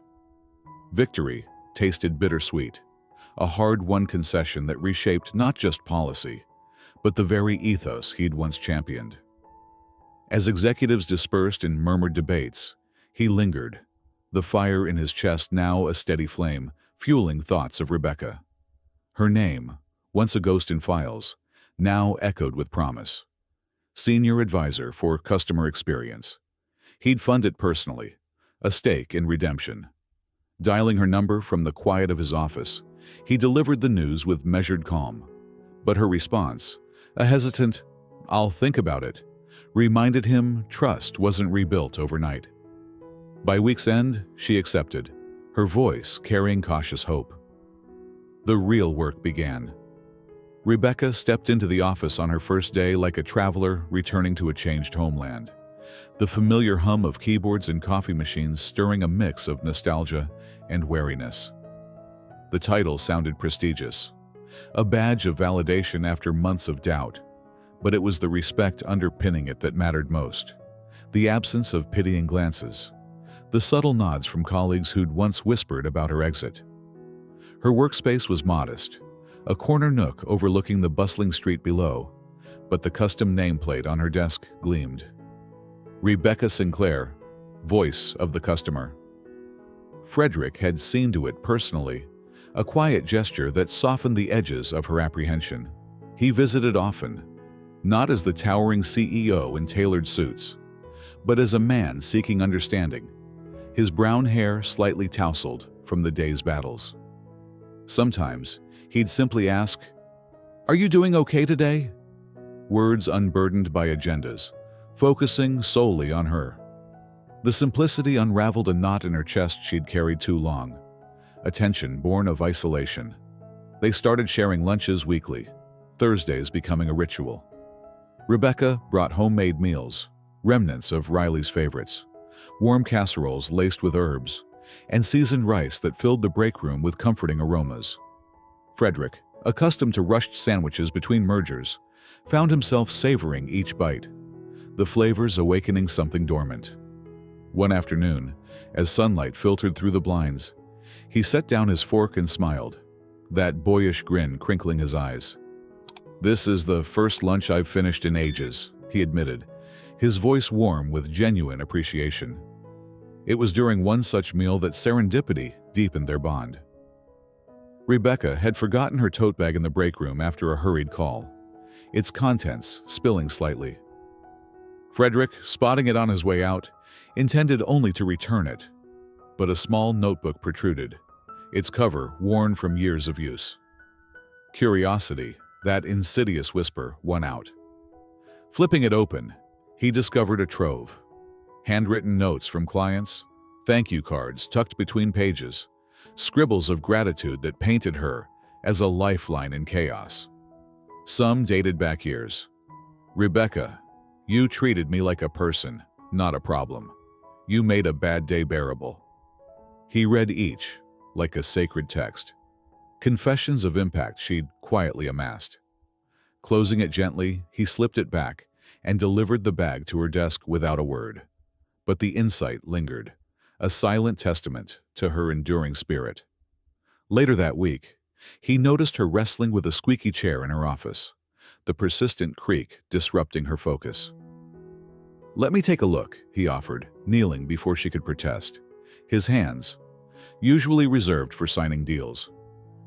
Victory tasted bittersweet, a hard-won concession that reshaped not just policy, but the very ethos he'd once championed. As executives dispersed in murmured debates, he lingered, the fire in his chest now a steady flame, fueling thoughts of Rebecca. Her name, once a ghost in files, now echoed with promise. Senior Advisor for Customer Experience. He'd fund it personally, a stake in redemption. Dialing her number from the quiet of his office, he delivered the news with measured calm. But her response, a hesitant, "I'll think about it," reminded him trust wasn't rebuilt overnight. By week's end, she accepted, her voice carrying cautious hope. The real work began. Rebecca stepped into the office on her first day like a traveler returning to a changed homeland. The familiar hum of keyboards and coffee machines stirring a mix of nostalgia and wariness. The title sounded prestigious, a badge of validation after months of doubt, but it was the respect underpinning it that mattered most. The absence of pitying glances, the subtle nods from colleagues who'd once whispered about her exit. Her workspace was modest, a corner nook overlooking the bustling street below, but the custom nameplate on her desk gleamed. Rebecca Sinclair, voice of the customer. Frederick had seen to it personally, a quiet gesture that softened the edges of her apprehension. He visited often, not as the towering CEO in tailored suits, but as a man seeking understanding, his brown hair slightly tousled from the day's battles. Sometimes, he'd simply ask, "Are you doing okay today?" Words unburdened by agendas, focusing solely on her. The simplicity unraveled a knot in her chest she'd carried too long, a tension born of isolation. They started sharing lunches weekly, Thursdays becoming a ritual. Rebecca brought homemade meals, remnants of Riley's favorites, warm casseroles laced with herbs, and seasoned rice that filled the break room with comforting aromas. Frederick, accustomed to rushed sandwiches between mergers, found himself savoring each bite, the flavors awakening something dormant. One afternoon, as sunlight filtered through the blinds, he set down his fork and smiled, that boyish grin crinkling his eyes. "This is the first lunch I've finished in ages," he admitted, his voice warm with genuine appreciation. It was during one such meal that serendipity deepened their bond. Rebecca had forgotten her tote bag in the break room after a hurried call, its contents spilling slightly. Frederick, spotting it on his way out, intended only to return it, but a small notebook protruded, its cover worn from years of use. Curiosity, that insidious whisper, won out. Flipping it open, he discovered a trove. Handwritten notes from clients, thank you cards tucked between pages, scribbles of gratitude that painted her as a lifeline in chaos. Some dated back years. "Rebecca, you treated me like a person, not a problem. You made a bad day bearable." He read each, like a sacred text. Confessions of impact she'd quietly amassed. Closing it gently, he slipped it back and delivered the bag to her desk without a word. But the insight lingered, a silent testament to her enduring spirit. Later that week, he noticed her wrestling with a squeaky chair in her office, the persistent creak disrupting her focus. "Let me take a look," he offered, kneeling before she could protest. His hands, usually reserved for signing deals,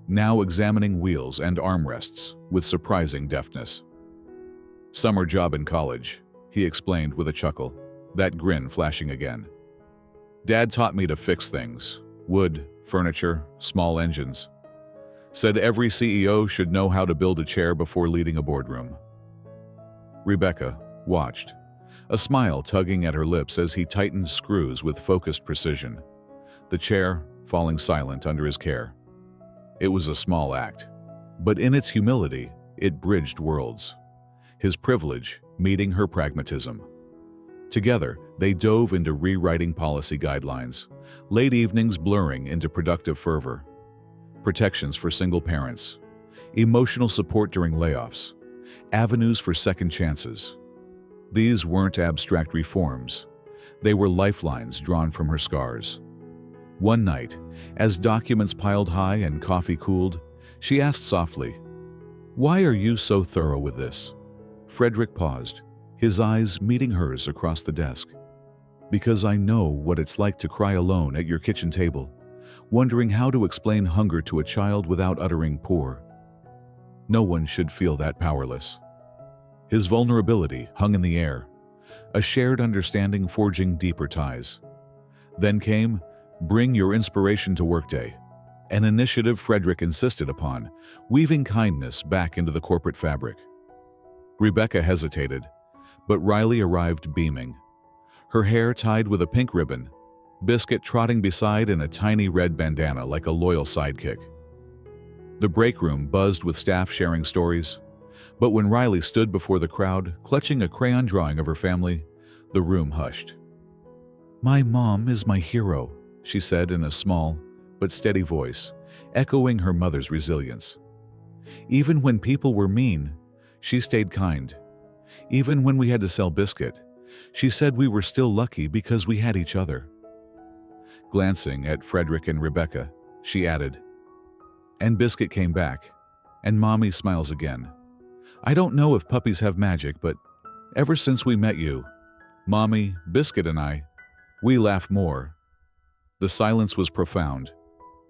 now examining wheels and armrests with surprising deftness. "Summer job in college," he explained with a chuckle, that grin flashing again. "Dad taught me to fix things, wood, furniture, small engines. Said every CEO should know how to build a chair before leading a boardroom." Rebecca watched, a smile tugging at her lips as he tightened screws with focused precision, the chair falling silent under his care. It was a small act, but in its humility, it bridged worlds. His privilege meeting her pragmatism. Together, they dove into rewriting policy guidelines, late evenings blurring into productive fervor. Protections for single parents, emotional support during layoffs, avenues for second chances. These weren't abstract reforms. They were lifelines drawn from her scars. One night, as documents piled high and coffee cooled, she asked softly, "Why are you so thorough with this?" Frederick paused, his eyes meeting hers across the desk. "Because I know what it's like to cry alone at your kitchen table, wondering how to explain hunger to a child without uttering poor. No one should feel that powerless." His vulnerability hung in the air, a shared understanding forging deeper ties. Then came Bring Your Inspiration to Workday, an initiative Frederick insisted upon, weaving kindness back into the corporate fabric. Rebecca hesitated, but Riley arrived beaming, her hair tied with a pink ribbon, Biscuit trotting beside in a tiny red bandana like a loyal sidekick. The break room buzzed with staff sharing stories, but when Riley stood before the crowd, clutching a crayon drawing of her family, the room hushed. "My mom is my hero," she said in a small but steady voice, echoing her mother's resilience. "Even when people were mean, she stayed kind. Even when we had to sell Biscuit, she said we were still lucky because we had each other." Glancing at Frederick and Rebecca, she added, "And Biscuit came back, and Mommy smiles again. I don't know if puppies have magic, but ever since we met you, Mommy, Biscuit and I, we laugh more." The silence was profound.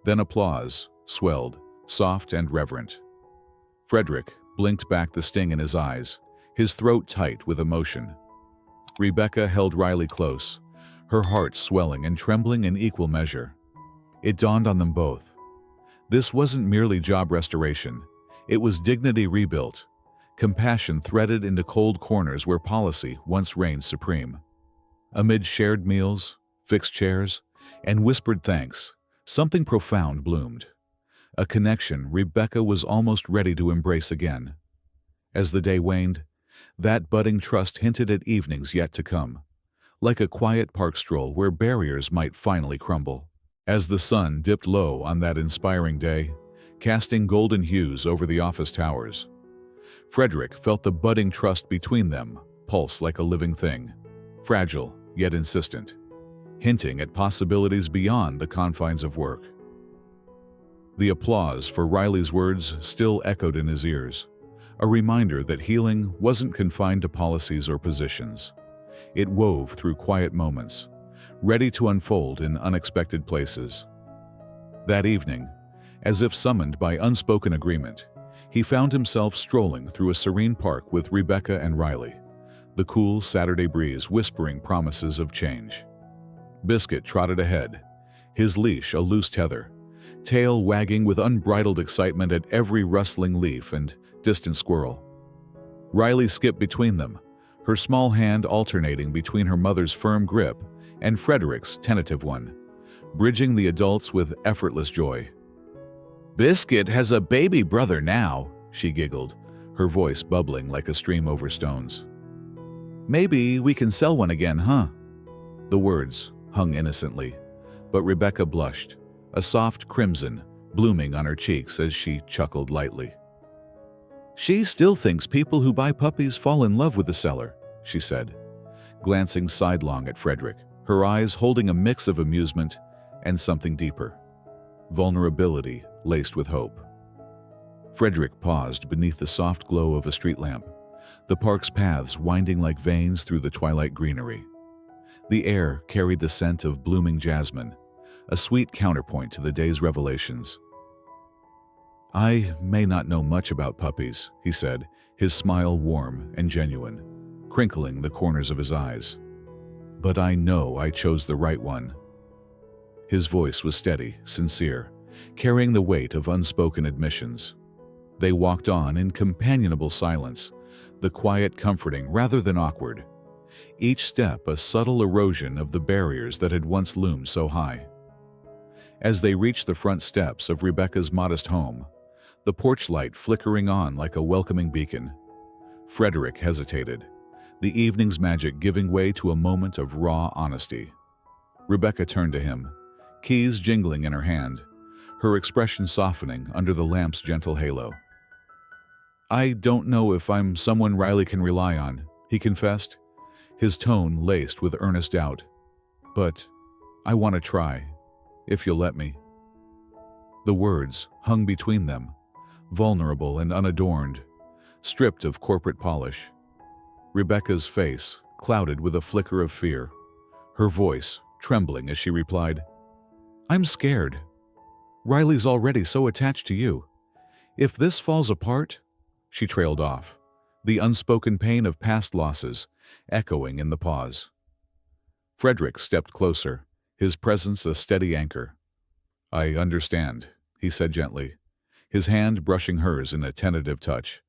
Then applause swelled, soft and reverent. Frederick blinked back the sting in his eyes, his throat tight with emotion. Rebecca held Riley close, her heart swelling and trembling in equal measure. It dawned on them both. This wasn't merely job restoration. It was dignity rebuilt, compassion threaded into cold corners where policy once reigned supreme. Amid shared meals, fixed chairs, and whispered thanks, something profound bloomed. A connection Rebecca was almost ready to embrace again. As the day waned, that budding trust hinted at evenings yet to come, like a quiet park stroll where barriers might finally crumble. As the sun dipped low on that inspiring day, casting golden hues over the office towers, Frederick felt the budding trust between them pulse like a living thing, fragile yet insistent, hinting at possibilities beyond the confines of work. The applause for Riley's words still echoed in his ears, a reminder that healing wasn't confined to policies or positions. It wove through quiet moments, ready to unfold in unexpected places. That evening, as if summoned by unspoken agreement, he found himself strolling through a serene park with Rebecca and Riley, the cool Saturday breeze whispering promises of change. Biscuit trotted ahead, his leash a loose tether, tail wagging with unbridled excitement at every rustling leaf and distant squirrel. Riley skipped between them, her small hand alternating between her mother's firm grip and Frederick's tentative one, bridging the adults with effortless joy. "Biscuit has a baby brother now," she giggled, her voice bubbling like a stream over stones. "Maybe we can sell one again, huh?" The words hung innocently, but Rebecca blushed, a soft crimson blooming on her cheeks as she chuckled lightly. "She still thinks people who buy puppies fall in love with the seller," she said, glancing sidelong at Frederick, her eyes holding a mix of amusement and something deeper, vulnerability laced with hope. Frederick paused beneath the soft glow of a street lamp, the park's paths winding like veins through the twilight greenery. The air carried the scent of blooming jasmine, a sweet counterpoint to the day's revelations. "I may not know much about puppies," he said, his smile warm and genuine, crinkling the corners of his eyes. "But I know I chose the right one." His voice was steady, sincere, carrying the weight of unspoken admissions. They walked on in companionable silence, the quiet comforting rather than awkward, each step a subtle erosion of the barriers that had once loomed so high. As they reached the front steps of Rebecca's modest home, the porch light flickering on like a welcoming beacon, Frederick hesitated, the evening's magic giving way to a moment of raw honesty. Rebecca turned to him, keys jingling in her hand, her expression softening under the lamp's gentle halo. "I don't know if I'm someone Riley can rely on," he confessed, his tone laced with earnest doubt. "But I want to try, if you'll let me." The words hung between them, vulnerable and unadorned, stripped of corporate polish. Rebecca's face clouded with a flicker of fear, her voice trembling as she replied, "I'm scared. Riley's already so attached to you. If this falls apart—" She trailed off, the unspoken pain of past losses echoing in the pause. Frederick stepped closer, his presence a steady anchor. "I understand," he said gently, his hand brushing hers in a tentative touch.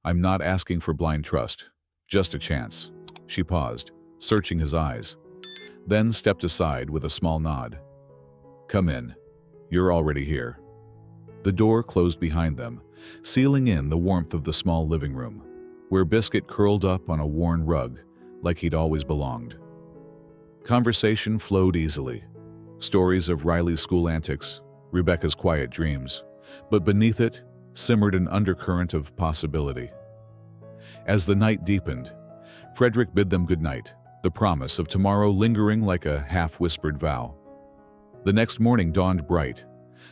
"I'm not asking for blind trust, just a chance." She paused, searching his eyes, then stepped aside with a small nod. "Come in. You're already here." The door closed behind them, sealing in the warmth of the small living room, where Biscuit curled up on a worn rug like he'd always belonged. Conversation flowed easily. Stories of Riley's school antics, Rebecca's quiet dreams, but beneath it simmered an undercurrent of possibility. As the night deepened, Frederick bid them good night, the promise of tomorrow lingering like a half-whispered vow. The next morning dawned bright,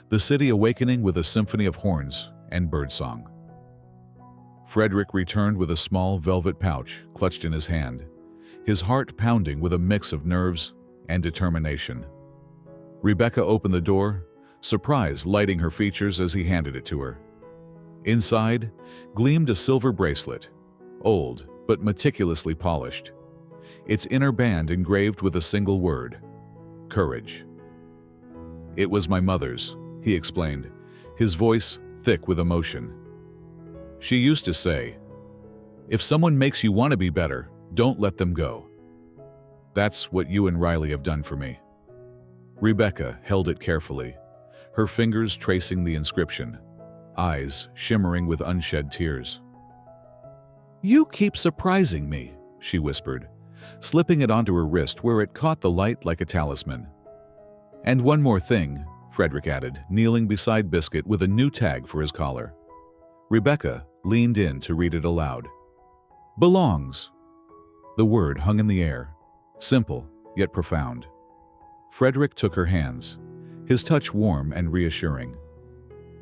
the city awakening with a symphony of horns and birdsong. Frederick returned with a small velvet pouch clutched in his hand, his heart pounding with a mix of nerves and determination. Rebecca opened the door, surprise lighting her features as he handed it to her. Inside gleamed a silver bracelet, old but meticulously polished, its inner band engraved with a single word: courage. "It was my mother's," he explained, his voice thick with emotion. "She used to say, if someone makes you want to be better, don't let them go. That's what you and Riley have done for me." Rebecca held it carefully, her fingers tracing the inscription, eyes shimmering with unshed tears. "You keep surprising me," she whispered, slipping it onto her wrist where it caught the light like a talisman. "And one more thing," Frederick added, kneeling beside Biscuit with a new tag for his collar. Rebecca leaned in to read it aloud. "Belongs." The word hung in the air, simple yet profound. Frederick took her hands, his touch warm and reassuring.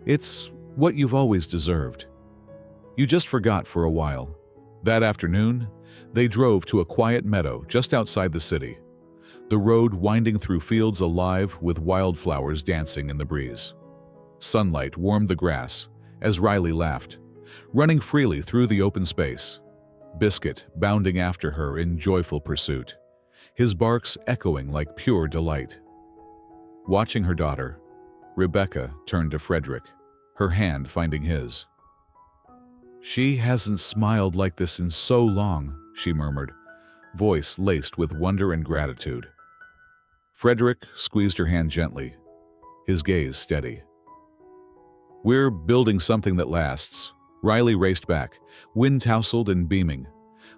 "It's what you've always deserved. You just forgot for a while." That afternoon, they drove to a quiet meadow just outside the city, the road winding through fields alive with wildflowers dancing in the breeze. Sunlight warmed the grass as Riley laughed, running freely through the open space, Biscuit bounding after her in joyful pursuit, his barks echoing like pure delight. Watching her daughter, Rebecca turned to Frederick, her hand finding his. "She hasn't smiled like this in so long," she murmured, voice laced with wonder and gratitude. Frederick squeezed her hand gently, his gaze steady. "We're building something that lasts." Riley raced back, wind-tousled and beaming,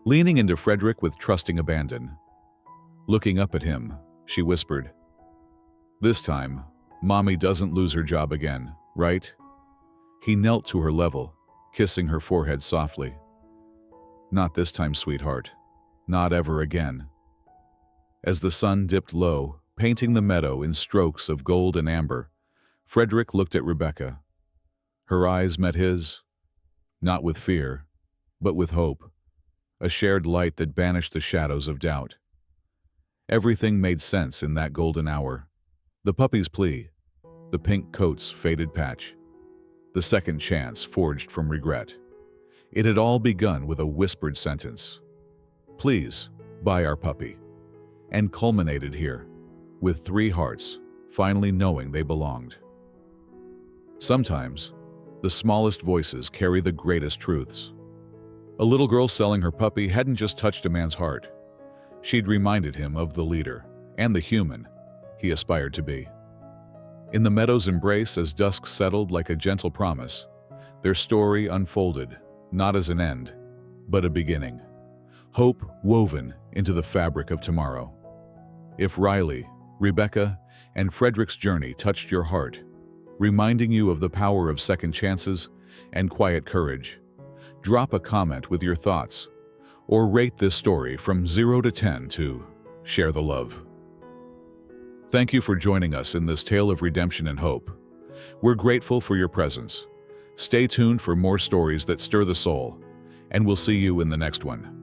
leaning into Frederick with trusting abandon. Looking up at him, she whispered, "This time, Mommy doesn't lose her job again, right?" He knelt to her level, kissing her forehead softly. "Not this time, sweetheart. Not ever again." As the sun dipped low, painting the meadow in strokes of gold and amber, Frederick looked at Rebecca. Her eyes met his, not with fear, but with hope, a shared light that banished the shadows of doubt. Everything made sense in that golden hour. The puppy's plea, the pink coat's faded patch, the second chance forged from regret. It had all begun with a whispered sentence, "Please, buy our puppy," and culminated here, with 3 hearts finally knowing they belonged. Sometimes, the smallest voices carry the greatest truths. A little girl selling her puppy hadn't just touched a man's heart. She'd reminded him of the leader and the human he aspired to be. In the meadow's embrace, as dusk settled like a gentle promise, their story unfolded, not as an end, but a beginning. Hope woven into the fabric of tomorrow. If Riley, Rebecca, and Frederick's journey touched your heart, reminding you of the power of second chances and quiet courage, drop a comment with your thoughts, or rate this story from 0 to 10 to share the love. Thank you for joining us in this tale of redemption and hope. We're grateful for your presence. Stay tuned for more stories that stir the soul, and we'll see you in the next one.